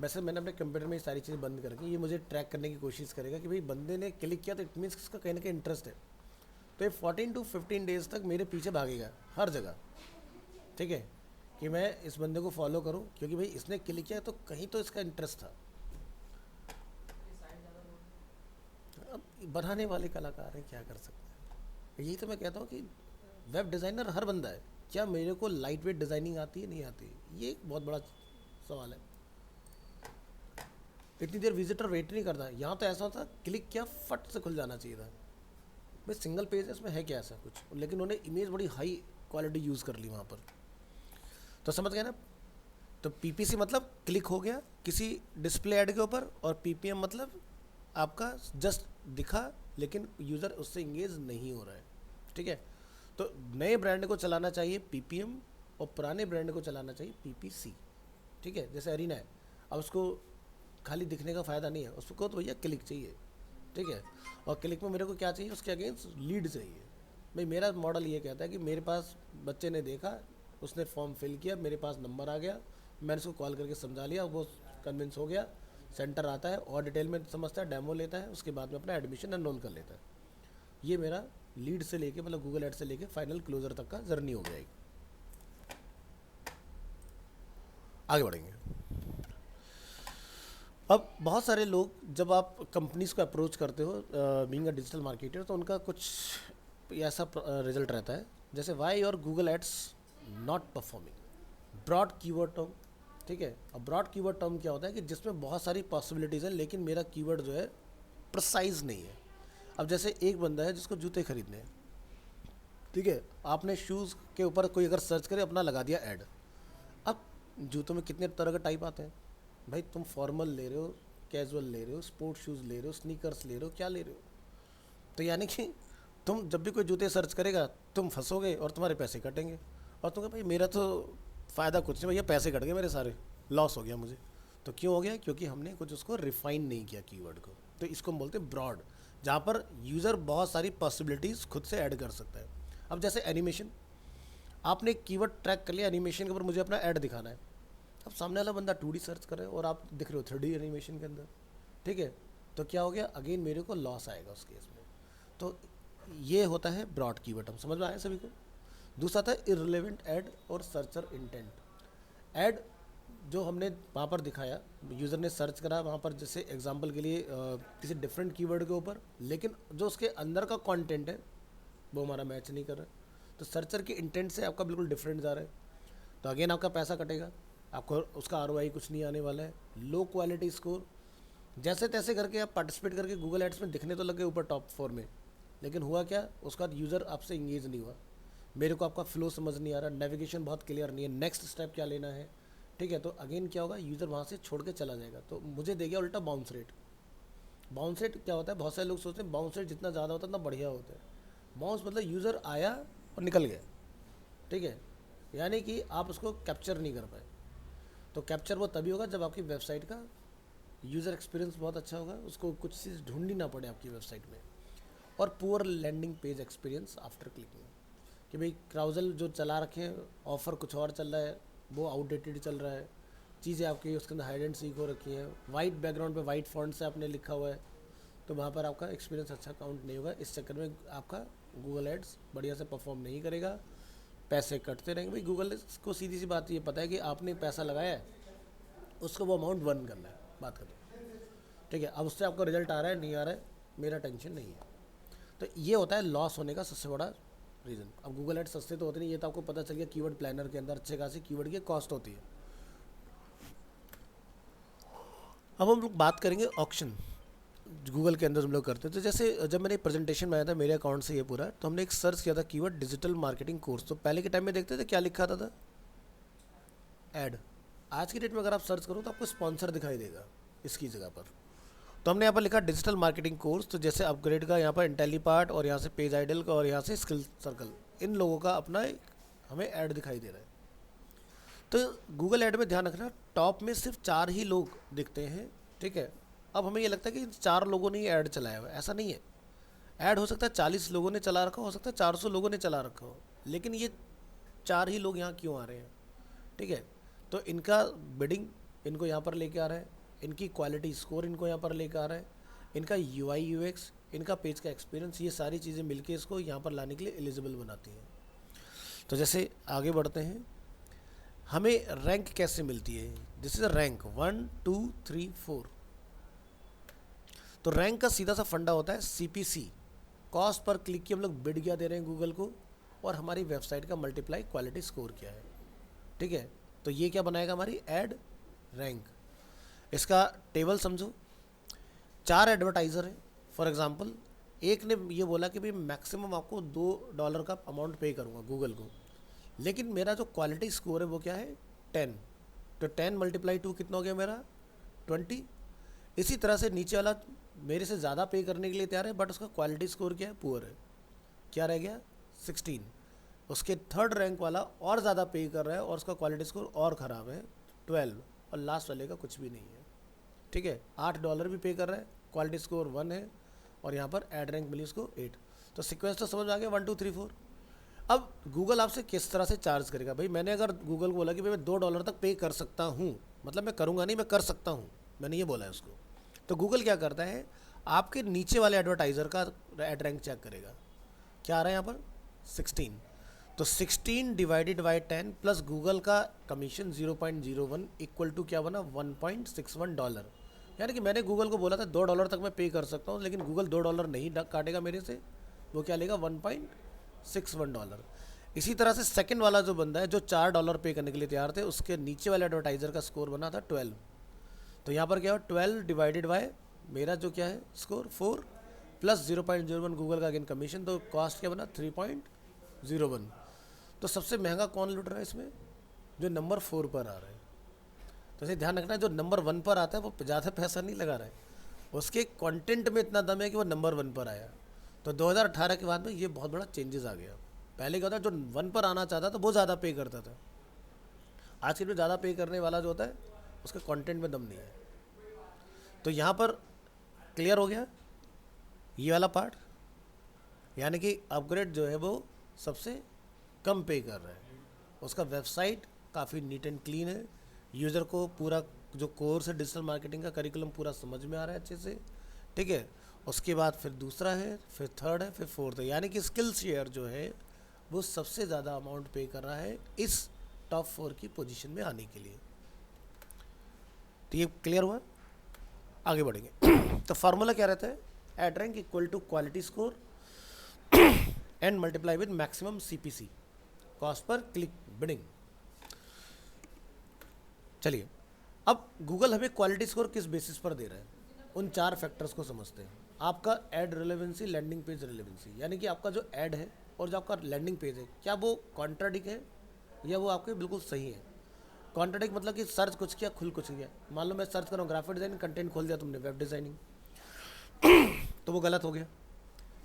वैसे मैंने अपने कंप्यूटर में ये सारी चीज़ें बंद करके ये मुझे ट्रैक करने की कोशिश करेगा कि भाई बंदे ने क्लिक किया तो इट मीन्स इसका कहीं ना कहीं इंटरेस्ट है, तो ये 14 to 15 डेज़ तक मेरे पीछे भागेगा हर जगह। ठीक है, कि मैं इस बंदे को फॉलो करूं क्योंकि भाई इसने क्लिक किया तो कहीं तो इसका इंटरेस्ट था। अब बनाने वाले कलाकार हैं, क्या कर सकते हैं। यही तो मैं कहता हूँ कि वेब डिज़ाइनर हर बंदा है, क्या मेरे को लाइट वेट डिज़ाइनिंग आती है नहीं आती, ये एक बहुत बड़ा सवाल है। इतनी देर विजिटर वेट नहीं करता, यहाँ तो ऐसा होता क्लिक किया फट से खुल जाना चाहिए था। भाई सिंगल पेज है, इसमें है क्या ऐसा कुछ, लेकिन उन्होंने इमेज बड़ी हाई क्वालिटी यूज़ कर ली वहाँ पर, तो समझ गए ना। तो पीपीसी मतलब क्लिक हो गया किसी डिस्प्ले ऐड के ऊपर, और पीपीएम मतलब आपका जस्ट दिखा लेकिन यूज़र उससे इंगेज नहीं हो रहा है। ठीक है, तो नए ब्रांड को चलाना चाहिए पीपीएम और पुराने ब्रांड को चलाना चाहिए पीपीसी। ठीक है, जैसे अरीना है, अब उसको खाली दिखने का फ़ायदा नहीं है, उसको तो भैया क्लिक चाहिए, ठीक है। और क्लिक में मेरे को क्या चाहिए, उसके अगेंस्ट लीड चाहिए। भाई मेरा मॉडल ये कहता है कि मेरे पास बच्चे ने देखा, उसने फॉर्म फिल किया, मेरे पास नंबर आ गया, मैंने उसको कॉल करके समझा लिया, वो कन्विंस हो गया, सेंटर आता है और डिटेल में समझता है, डेमो लेता है, उसके बाद में अपना एडमिशन एनरोल कर लेता है। ये मेरा लीड से लेके मतलब गूगल एड से लेके फाइनल क्लोजर तक का जर्नी हो गया। आगे बढ़ेंगे। अब बहुत सारे लोग, जब आप कंपनीज को अप्रोच करते हो बीइंग अ डिजिटल मार्केटर, तो उनका कुछ ऐसा रिजल्ट रहता है जैसे वाई और Google Ads not performing, broad keyword term, ठीक है। अब ब्रॉड कीवर्ड टर्म क्या होता है कि जिसमें बहुत सारी पॉसिबिलिटीज़ हैं, लेकिन मेरा कीवर्ड जो है प्रिसाइज नहीं है। अब जैसे एक बंदा है जिसको जूते खरीदने हैं, ठीक है, आपने शूज़ के ऊपर कोई अगर सर्च करे, अपना लगा दिया ऐड। अब जूतों में कितने तरह के टाइप आते हैं भाई, तुम फॉर्मल ले रहे हो, कैजुअल ले रहे हो, स्पोर्ट शूज़ ले रहे हो, स्नीकर्स ले रहे हो, क्या ले रहे हो। तो यानी कि तुम जब भी कोई जूते सर्च करेगा, तुम फंसोगे और तुम्हारे पैसे कटेंगे। और तुम कहे भाई मेरा तो फ़ायदा कुछ नहीं भैया, पैसे कट गए मेरे सारे, लॉस हो गया मुझे। तो क्यों हो गया, क्योंकि हमने कुछ उसको रिफाइन नहीं किया कीवर्ड को। तो इसको हम बोलते हैं ब्रॉड, जहाँ पर यूज़र बहुत सारी पॉसिबिलिटीज़ खुद से ऐड कर सकता है। अब जैसे एनिमेशन, आपने एक कीवर्ड ट्रैक कर लिया, एनिमेशन के ऊपर मुझे अपना ऐड दिखाना है। अब सामने वाला बंदा 2D सर्च करे और आप दिख रहे हो 3D एनिमेशन के अंदर, ठीक है, तो क्या हो गया, अगेन मेरे को लॉस आएगा उस केस में। तो ये होता है ब्रॉड कीवर्ड, हम समझ में आया सभी को। दूसरा था इररिलेवेंट ऐड और सर्चर इंटेंट। ऐड जो हमने वहाँ पर दिखाया, यूज़र ने सर्च करा वहाँ पर, जैसे एग्जांपल के लिए किसी डिफरेंट कीवर्ड के ऊपर, लेकिन जो उसके अंदर का कंटेंट है वो हमारा मैच नहीं कर रहा है, तो सर्चर के इंटेंट से आपका बिल्कुल डिफरेंट जा रहा है, तो अगेन आपका पैसा कटेगा, आपको उसका आरओआई कुछ नहीं आने वाला है। लो क्वालिटी स्कोर, जैसे तैसे करके आप पार्टिसिपेट करके गूगल एड्स में दिखने तो लगे ऊपर टॉप 4 में, लेकिन हुआ क्या, उसका यूज़र आपसे इंगेज नहीं हुआ, मेरे को आपका फ्लो समझ नहीं आ रहा, नेविगेशन बहुत क्लियर नहीं है, नेक्स्ट स्टेप क्या लेना है, ठीक है। तो अगेन क्या होगा, यूज़र वहाँ से छोड़ के चला जाएगा, तो मुझे दे गया उल्टा बाउंस रेट। बाउंस रेट क्या होता है, बहुत सारे लोग सोचते हैं बाउंस रेट जितना ज़्यादा होता है उतना बढ़िया होता है। बाउंस मतलब यूज़र आया और निकल गया, ठीक है, यानी कि आप उसको कैप्चर नहीं कर पाए। तो कैप्चर वो तभी होगा जब आपकी वेबसाइट का यूज़र एक्सपीरियंस बहुत अच्छा होगा, उसको कुछ चीज़ ढूंढनी ना पड़े आपकी वेबसाइट में। और poor landing page experience after clicking, कि भाई क्राउजल जो चला रखे हैं, ऑफ़र कुछ और चल रहा है, वो आउटडेटेड चल रहा है, चीज़ें आपकी उसके अंदर हाइड एंड सीक हो रखी हैं, वाइट बैकग्राउंड पे वाइट फॉन्ट से आपने लिखा हुआ है, तो वहाँ पर आपका एक्सपीरियंस अच्छा काउंट नहीं होगा। इस चक्कर में आपका गूगल एड्स बढ़िया से परफॉर्म नहीं करेगा, पैसे कटते रहेंगे। भाई गूगल को सीधी सी बात ये पता है कि आपने पैसा लगाया है, उसको वो अमाउंट वन करना है, बात खत्म, ठीक है। अब उससे आपको रिजल्ट आ रहा है नहीं आ रहा है, मेरा टेंशन नहीं है। तो ये होता है लॉस होने का सबसे बड़ा रीज़न। अब गूगल एड सस्ते तो होते नहीं, ये तो आपको पता चल गया, कीवर्ड प्लानर के अंदर अच्छे खासी कीवर्ड की कॉस्ट होती है। अब हम लोग बात करेंगे ऑक्शन, गूगल के अंदर हम लोग करते हैं। तो जैसे जब मैंने प्रेजेंटेशन में आया था मेरे अकाउंट से ये पूरा, तो हमने एक सर्च किया था कीवर्ड डिजिटल मार्केटिंग कोर्स। तो पहले के टाइम में देखते थे क्या लिखा आता था, ऐड। आज की डेट में अगर आप सर्च करो तो आपको स्पॉन्सर दिखाई देगा इसकी जगह पर। तो हमने यहाँ पर लिखा डिजिटल मार्केटिंग कोर्स, तो जैसे अपग्रेड का यहाँ पर इंटेलीपार्ट और यहाँ से पेज आइडल का और यहाँ से स्किल सर्कल, इन लोगों का अपना एक हमें ऐड दिखाई दे रहा है। तो गूगल ऐड में ध्यान रखना, टॉप में सिर्फ 4 ही लोग दिखते हैं, ठीक है। अब हमें ये लगता है कि इन 4 लोगों ने ही ऐड चलाया हुआ है, ऐसा नहीं है। ऐड हो सकता है 40 लोगों ने चला रखा हो सकता है 400 लोगों ने चला रखा हो, लेकिन ये 4 ही लोग यहाँ क्यों आ रहे हैं, ठीक है। तो इनका बिडिंग इनको यहाँ पर लेके आ रहा है, इनकी क्वालिटी स्कोर इनको यहाँ पर लेकर आ रहा है, इनका UI UX, इनका पेज का एक्सपीरियंस, ये सारी चीज़ें मिलके इसको यहाँ पर लाने के लिए एलिजिबल बनाती हैं। तो जैसे आगे बढ़ते हैं, हमें रैंक कैसे मिलती है, दिस इज अ रैंक 1 2 3 4। तो रैंक का सीधा सा फंडा होता है CPC, कॉस्ट पर क्लिक की हम लोग बिड क्या दे रहे हैं गूगल को, और हमारी वेबसाइट का मल्टीप्लाई क्वालिटी स्कोर क्या है, ठीक है। तो ये क्या बनाएगा हमारी ऐड रैंक। इसका टेबल समझो, 4 एडवर्टाइज़र हैं फॉर एग्जांपल, एक ने ये बोला कि भाई मैक्सिमम आपको $2 का अमाउंट पे करूँगा गूगल को, लेकिन मेरा जो क्वालिटी स्कोर है वो क्या है 10, तो 10 × 2 कितना हो गया मेरा 20। इसी तरह से नीचे वाला मेरे से ज़्यादा पे करने के लिए तैयार है, बट उसका क्वालिटी स्कोर क्या है, पुअर है, क्या रह गया 16। उसके थर्ड रैंक वाला और ज़्यादा पे कर रहा है और उसका क्वालिटी स्कोर और ख़राब है 12, और लास्ट वाले का कुछ भी नहीं है, ठीक है, $8 भी पे कर रहा है, क्वालिटी स्कोर 1 है, और यहाँ पर एड रैंक मिली उसको 8। तो सीक्वेंस तो समझ में आ गया, 1 2 3 4। अब गूगल आपसे किस तरह से चार्ज करेगा भाई? मैंने अगर गूगल को बोला कि भाई मैं $2 तक पे कर सकता हूँ, मतलब मैं करूँगा नहीं, मैं कर सकता हूँ, मैंने ये बोला है उसको, तो गूगल क्या करता है, आपके नीचे वाले एडवर्टाइज़र का एड रैंक चेक करेगा। क्या आ रहा है यहाँ पर 16, तो 16 डिवाइडेड बाई 10 प्लस गूगल का कमीशन 0.01 इक्वल टू क्या बना, $1.61। यानी कि मैंने गूगल को बोला था $2 तक मैं पे कर सकता हूँ, लेकिन गूगल $2 नहीं काटेगा मेरे से, वो क्या लेगा, $1.61। इसी तरह से सेकंड वाला जो बंदा है जो $4 पे करने के लिए तैयार थे, उसके नीचे वाले एडवर्टाइज़र का स्कोर बना था 12। तो यहाँ पर क्या हो, 12 डिवाइडेड बाय मेरा जो क्या है स्कोर 4 प्लस 0.01 गूगल का अगेन कमीशन, तो कॉस्ट क्या बना 3.01। तो सबसे महंगा कौन लुट रहा है इसमें, जो नंबर 4 पर आ रहा है। तो इसे ध्यान रखना, जो नंबर 1 पर आता है वो ज़्यादा पैसा नहीं लगा रहा है, उसके कंटेंट में इतना दम है कि वो नंबर 1 पर आया। तो 2018 के बाद में ये बहुत बड़ा चेंजेस आ गया। पहले क्या होता है, जो 1 पर आना चाहता था वो ज़्यादा पे करता था, आज के लिए ज़्यादा पे करने वाला जो होता है उसके कंटेंट में दम नहीं है। तो यहाँ पर क्लियर हो गया ये वाला पार्ट, यानी कि अपग्रेड जो है वो सबसे कम पे कर रहा है, उसका वेबसाइट काफ़ी नीट एंड क्लीन है, यूज़र को पूरा जो कोर्स है डिजिटल मार्केटिंग का करिकुलम पूरा समझ में आ रहा है अच्छे से, ठीक है। उसके बाद फिर दूसरा है, फिर थर्ड है, फिर फोर्थ है, यानी कि स्किल शेयर जो है वो सबसे ज़्यादा अमाउंट पे कर रहा है इस टॉप 4 की पोजीशन में आने के लिए। तो ये क्लियर हुआ, आगे बढ़ेंगे। तो फार्मूला क्या रहता है, ad rank equal to quality score and multiply with maximum CPC, cost per click bidding. चलिए, अब गूगल हमें क्वालिटी स्कोर किस बेसिस पर दे रहा है, उन 4 फैक्टर्स को समझते हैं। आपका ad relevancy, landing page relevancy, यानी कि आपका जो एड है और जो आपका लैंडिंग पेज है, क्या वो कॉन्ट्राडिक्ट है या वो आपके बिल्कुल सही है। कॉन्ट्राडिक्ट मतलब कि सर्च कुछ किया, खुल कुछ किया। मान लो मैं सर्च कर रहा हूँ ग्राफिक डिज़ाइनिंग, कंटेंट खोल दिया तुमने वेब डिज़ाइनिंग, तो वो गलत हो गया।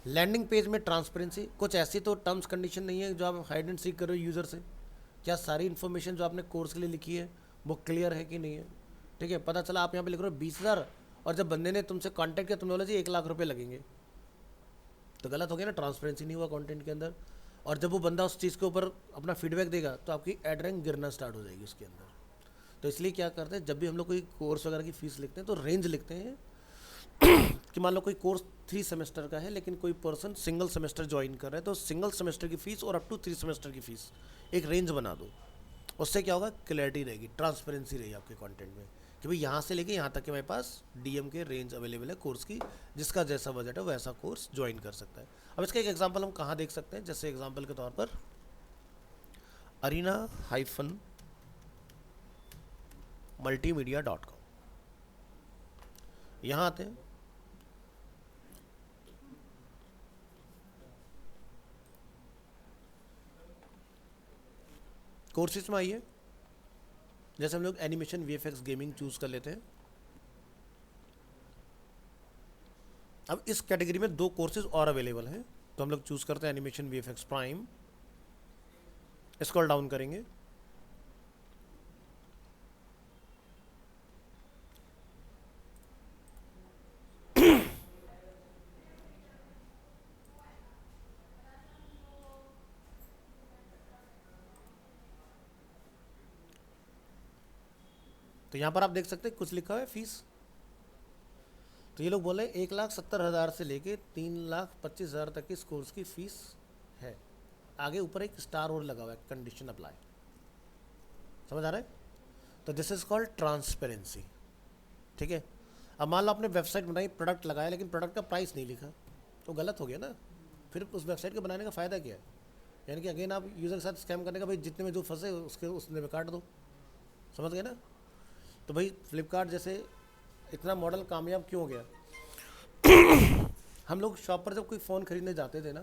लैंडिंग पेज में ट्रांसपेरेंसी, कुछ ऐसी तो टर्म्स कंडीशन नहीं है जो आप हाइड एंड सीक कर रहे हो यूज़र से, क्या सारी इन्फॉर्मेशन जो आपने कोर्स के लिए लिखी है वो क्लियर है कि नहीं है, ठीक है। पता चला आप यहाँ पे लिख रहे हो 20,000 और जब बंदे ने तुमसे कांटेक्ट किया तुमने बोला जी 1 लाख रुपए लगेंगे, तो गलत हो गया ना, ट्रांसपेरेंसी नहीं हुआ कंटेंट के अंदर। और जब वो बंदा उस चीज़ के ऊपर अपना फीडबैक देगा तो आपकी एड रैंक गिरना स्टार्ट हो जाएगी उसके अंदर। तो इसलिए क्या करते हैं, जब भी हम लोग कोई कोर्स वगैरह की फ़ीस लिखते हैं तो रेंज लिखते हैं कि मान लो कोई कोर्स 3 सेमेस्टर का है, लेकिन कोई पर्सन सिंगल सेमेस्टर ज्वाइन कर रहा है, तो सिंगल सेमेस्टर की फ़ीस और अप टू 3 सेमेस्टर की फ़ीस एक रेंज बना दो। उससे क्या होगा, क्लैरिटी रहेगी, ट्रांसपेरेंसी रहेगी आपके कंटेंट में कि भाई यहाँ से लेके यहाँ तक के मेरे पास DM के रेंज अवेलेबल है कोर्स की, जिसका जैसा बजट है वैसा कोर्स ज्वाइन कर सकता है। अब इसका एक एग्जांपल हम कहाँ देख सकते हैं, जैसे एग्जांपल के तौर पर arena-multimedia.com, यहाँ आते हैं। कोर्सेज में आइए, जैसे हम लोग एनिमेशन, VFX, गेमिंग चूज कर लेते हैं। अब इस कैटेगरी में 2 कोर्सेज और अवेलेबल हैं, तो हम लोग चूज करते हैं animation VFX prime, scroll down करेंगे, तो यहाँ पर आप देख सकते हैं कुछ लिखा हुआ है फीस। तो ये लोग बोले 1,70,000 से लेके 3,25,000 तक की इस कोर्स की फीस है। आगे ऊपर एक स्टार और लगा हुआ है, कंडीशन अप्लाई। समझ आ रहा है? तो दिस इज कॉल्ड ट्रांसपेरेंसी, ठीक है। अब मान लो आपने वेबसाइट बनाई, प्रोडक्ट लगाया, लेकिन प्रोडक्ट का प्राइस नहीं लिखा, तो गलत हो गया ना। फिर उस वेबसाइट को बनाने का फ़ायदा क्या है? यानी कि अगेन आप यूज़र के साथ स्कैम करने का, भाई जितने में जो फंसे उसके उसने में काट दो। समझ गए ना? तो भाई फ्लिपकार्ट जैसे इतना मॉडल कामयाब क्यों हो गया? हम लोग शॉप पर जब कोई फ़ोन खरीदने जाते थे ना,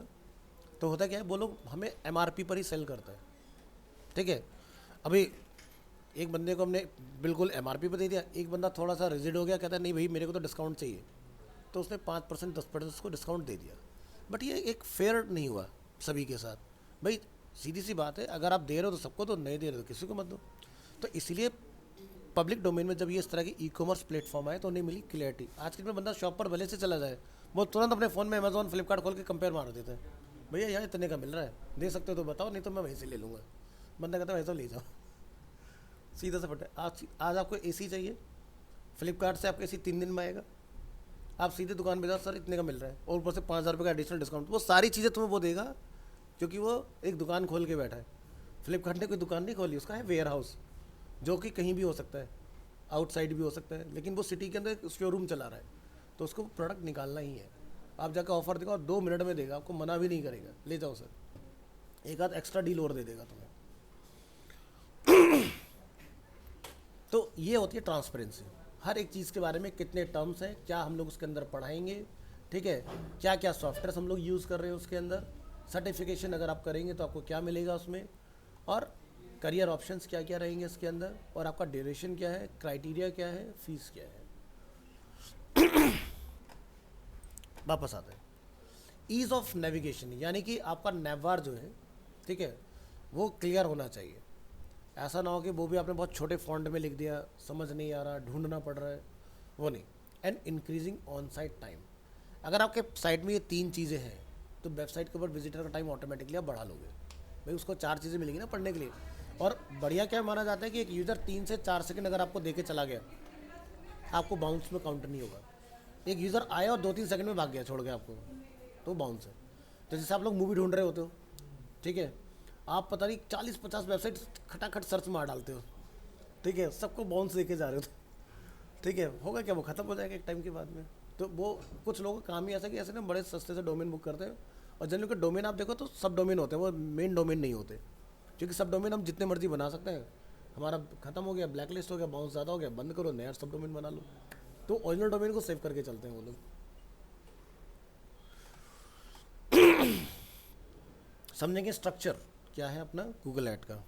तो होता क्या है, वो लोग हमें MRP पर ही सेल करता है, ठीक है। अभी एक बंदे को हमने बिल्कुल MRP पर दे दिया, एक बंदा थोड़ा सा रिजिड हो गया, कहता है नहीं भाई मेरे को तो डिस्काउंट चाहिए, तो उसने 5% 10% उसको डिस्काउंट दे दिया। बट ये एक फेयर नहीं हुआ सभी के साथ। भाई सीधी सी बात है, अगर आप दे रहे हो तो सबको दो, नहीं दे रहे हो तो किसी को मत दो। तो इसलिए पब्लिक डोमेन में जब ये इस तरह की ई कॉमर्स प्लेटफॉर्म आए तो उन्हें मिली क्लियरिटी। आज के दिन में बंदा शॉप पर भले से चला जाए, वो तुरंत अपने फ़ोन में अमेजोन फ्लिपकार्ट खोल के कंपेयर मार देते हैं, भैया यहाँ इतने का मिल रहा है, दे सकते हो तो बताओ, नहीं तो मैं वहीं से ले लूँगा। बंदा कहता है वैसे ले जाओ, सीधा सा फटे। आज आपको एसी चाहिए, फ्लिपकार्ट से आपको एसी 3 दिन में आएगा, आप सीधे दुकान पे जाओ, सर इतने का मिल रहा है, और ऊपर से 5,000 रुपये का एडिशनल डिस्काउंट। वो सारी चीज़ें तुम्हें वो देगा क्योंकि वो एक दुकान खोल के बैठा है। फ्लिपकार्ट ने कोई दुकान नहीं खोली, उसका है वेयर हाउस, जो कि कहीं भी हो सकता है, आउटसाइड भी हो सकता है, लेकिन वो सिटी के अंदर शोरूम चला रहा है, तो उसको प्रोडक्ट निकालना ही है। आप जाकर ऑफर देगा और 2 मिनट में देगा, आपको मना भी नहीं करेगा, ले जाओ सर, एक आध एक्स्ट्रा डील और दे देगा तुम्हें। तो ये होती है ट्रांसपेरेंसी, हर एक चीज़ के बारे में कितने टर्म्स हैं, क्या हम लोग उसके अंदर पढ़ाएंगे, ठीक है, क्या क्या सॉफ्टवेयर हम लोग यूज़ कर रहे हैं उसके अंदर, सर्टिफिकेशन अगर आप करेंगे तो आपको क्या मिलेगा उसमें, और करियर ऑप्शंस क्या क्या रहेंगे इसके अंदर, और आपका ड्यूरेशन क्या है, क्राइटेरिया क्या है, फीस क्या है। वापस आते हैं, ईज़ ऑफ नेविगेशन, यानी कि आपका नेवार जो है, ठीक है, वो क्लियर होना चाहिए। ऐसा ना हो कि वो भी आपने बहुत छोटे फॉन्ट में लिख दिया, समझ नहीं आ रहा, ढूंढना पड़ रहा है, वो नहीं। And increasing on site time, अगर आपके साइट में ये 3 चीज़ें हैं तो वेबसाइट के ऊपर विजिटर का टाइम ऑटोमेटिकली आप बढ़ा लोगे, भाई उसको 4 चीज़ें मिलेंगी ना पढ़ने के लिए। और बढ़िया क्या माना जाता है कि एक यूज़र 3 से 4 सेकंड अगर आपको देके चला गया, आपको बाउंस में काउंट नहीं होगा। एक यूज़र आया और 2-3 सेकंड में भाग गया छोड़ गया आपको, तो बाउंस है। तो जैसे आप लोग मूवी ढूंढ रहे होते हो, ठीक है, आप पता नहीं 40-50 वेबसाइट खटाखट सर्च मार डालते हो, ठीक है, सबको बाउंस देके जा रहे हो, ठीक है, होगा क्या, वो ख़त्म हो जाएगा एक टाइम के बाद में। तो वो कुछ लोगों का काम ही ऐसा कि ऐसे ना बड़े सस्ते से डोमेन बुक करते हैं, और जनरली के डोमेन आप देखो तो सब डोमेन होते हैं, वो मेन डोमेन नहीं होते, क्योंकि सब डोमेन हम जितने मर्जी बना सकते हैं। हमारा खत्म हो गया, ब्लैक लिस्ट हो गया, बाउंस ज़्यादा हो गया, बंद करो, नया सब डोमेन बना लो। तो ओरिजिनल डोमेन को सेव करके चलते हैं वो लोग। समझेंगे स्ट्रक्चर क्या है अपना गूगल ऐड का,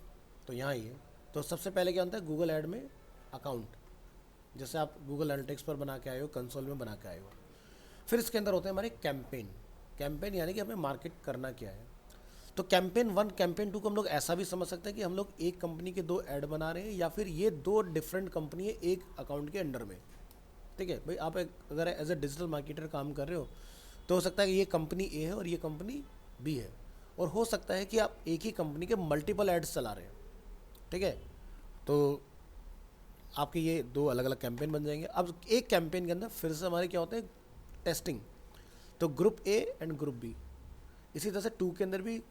तो यहाँ ही है। तो सबसे पहले क्या होता है गूगल ऐड में अकाउंट, जैसे आप गूगल एनालिटिक्स पर बना के आए हो, कंसोल में बना के आए हो। फिर इसके अंदर होते हैं हमारे कैंपेन, कैंपेन यानी कि हमें मार्केट करना क्या है। तो कैंपेन 1 कैंपेन 2 को हम लोग ऐसा भी समझ सकते हैं कि हम लोग एक कंपनी के 2 ऐड बना रहे हैं, या फिर ये 2 डिफरेंट कंपनी है एक अकाउंट के अंडर में, ठीक है। भाई आप अगर एज ए डिजिटल मार्केटर काम कर रहे हो तो हो सकता है कि ये कंपनी ए है और ये कंपनी बी है, और हो सकता है कि आप एक ही कंपनी के मल्टीपल एड्स चला रहे हैं, ठीक है। तो आपके ये 2 अलग अलग कैंपेन बन जाएंगे। अब एक कैंपेन के अंदर फिर से हमारे क्या होते हैं टेस्टिंग, तो group A and group B. इसी तरह से 2 के अंदर भी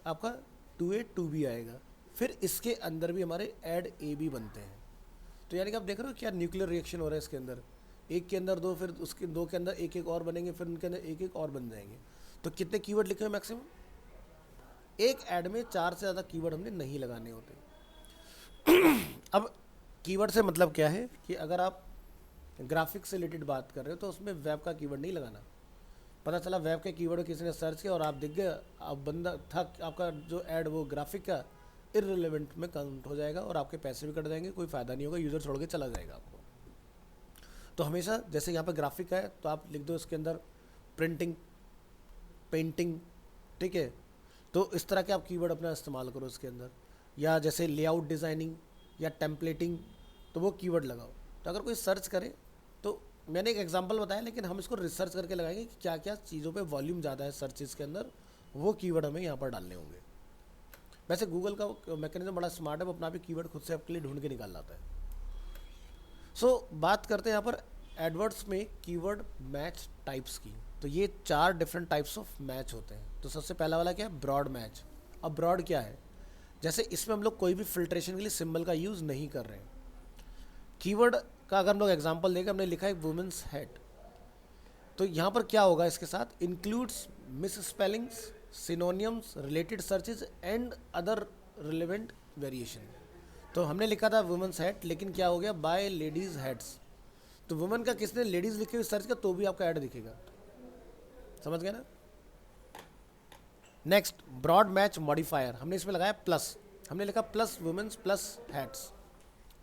आपका 2A 2B आएगा, फिर इसके अंदर भी हमारे ऐड ए बी बनते हैं। तो यानी कि आप देख रहे हो क्या न्यूक्लियर रिएक्शन हो रहा है इसके अंदर, एक के अंदर 2, फिर उसके 2 के अंदर एक और बनेंगे, फिर उनके अंदर एक और बन जाएंगे। तो कितने कीवर्ड लिखे हुए मैक्सिमम, एक ऐड में 4 से ज़्यादा कीवर्ड हमने नहीं लगाने होते। अब कीवर्ड से मतलब क्या है कि अगर आप ग्राफिक्स से रिलेटेड बात कर रहे हो तो उसमें वेब का कीवर्ड नहीं लगाना। पता चला वेब के कीवर्ड किसी ने सर्च किया और आप दिख गए, अब बंदा था, आपका जो ऐड वो ग्राफिक का इररिलेवेंट में काउंट हो जाएगा और आपके पैसे भी कट जाएंगे, कोई फ़ायदा नहीं होगा, यूज़र छोड़ के चला जाएगा आपको। तो हमेशा जैसे यहाँ पर ग्राफिक है तो आप लिख दो इसके अंदर प्रिंटिंग, पेंटिंग, ठीक है। तो इस तरह के आप कीवर्ड अपना इस्तेमाल करो इसके अंदर, या जैसे लेआउट डिज़ाइनिंग या टेम्पलेटिंग, तो वो कीवर्ड लगाओ। तो अगर कोई सर्च करे, तो मैंने एक एग्जांपल बताया, लेकिन हम इसको रिसर्च करके लगाएंगे कि क्या क्या चीज़ों पे वॉल्यूम ज़्यादा है सर्चेस के अंदर, वो कीवर्ड हमें यहाँ पर डालने होंगे। वैसे गूगल का मैकेनिज्म बड़ा स्मार्ट है, वो अपना भी कीवर्ड खुद से आपके लिए ढूंढ के निकाल लाता है। सो बात करते हैं यहाँ पर एडवर्ड्स में कीवर्ड मैच टाइप्स की। तो ये 4 डिफरेंट टाइप्स ऑफ मैच होते हैं। तो सबसे पहला वाला क्या है, ब्रॉड मैच। अब ब्रॉड क्या है, जैसे इसमें हम लोग कोई भी फिल्ट्रेशन के लिए सिंबल का यूज़ नहीं कर रहे हैं। कीवर्ड का अगर हम लोग एग्जांपल देंगे, हमने लिखा है वुमेन्स हेड, तो यहाँ पर क्या होगा इसके साथ, includes miss spellings, synonyms, related searches and other relevant variation. तो हमने लिखा था वुमेन्स हेड, लेकिन क्या हो गया बाय लेडीज़ हेड्स, तो वुमेन का किसने लेडीज़ लिखे हुए सर्च किया तो भी आपका ऐड दिखेगा, समझ गए ना। नेक्स्ट ब्रॉड मैच मॉडिफायर, हमने इसमें लगाया प्लस, हमने लिखा plus women's plus heads,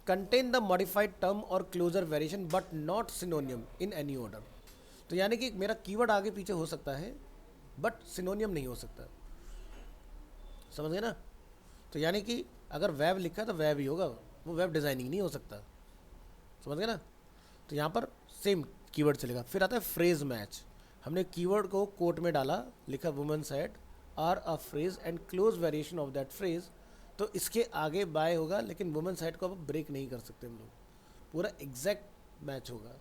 contain the modified term और closer variation but not synonym in any order. तो यानी कि मेरा कीवर्ड आगे पीछे हो सकता है बट सिनोनियम नहीं हो सकता, समझ गए ना। तो यानी कि अगर वेब लिखा है तो वेब ही होगा, वो वेब डिज़ाइनिंग नहीं हो सकता, समझ गए ना। तो यहाँ पर सेम कीवर्ड चलेगा। फिर आता है फ्रेज मैच। हमने कीवर्ड को कोट में डाला, लिखा women's head are a phrase and close variation of that phrase, तो इसके आगे बाय होगा, लेकिन वुमेन्स हेड को अब ब्रेक नहीं कर सकते हम लोग, पूरा एग्जैक्ट मैच होगा,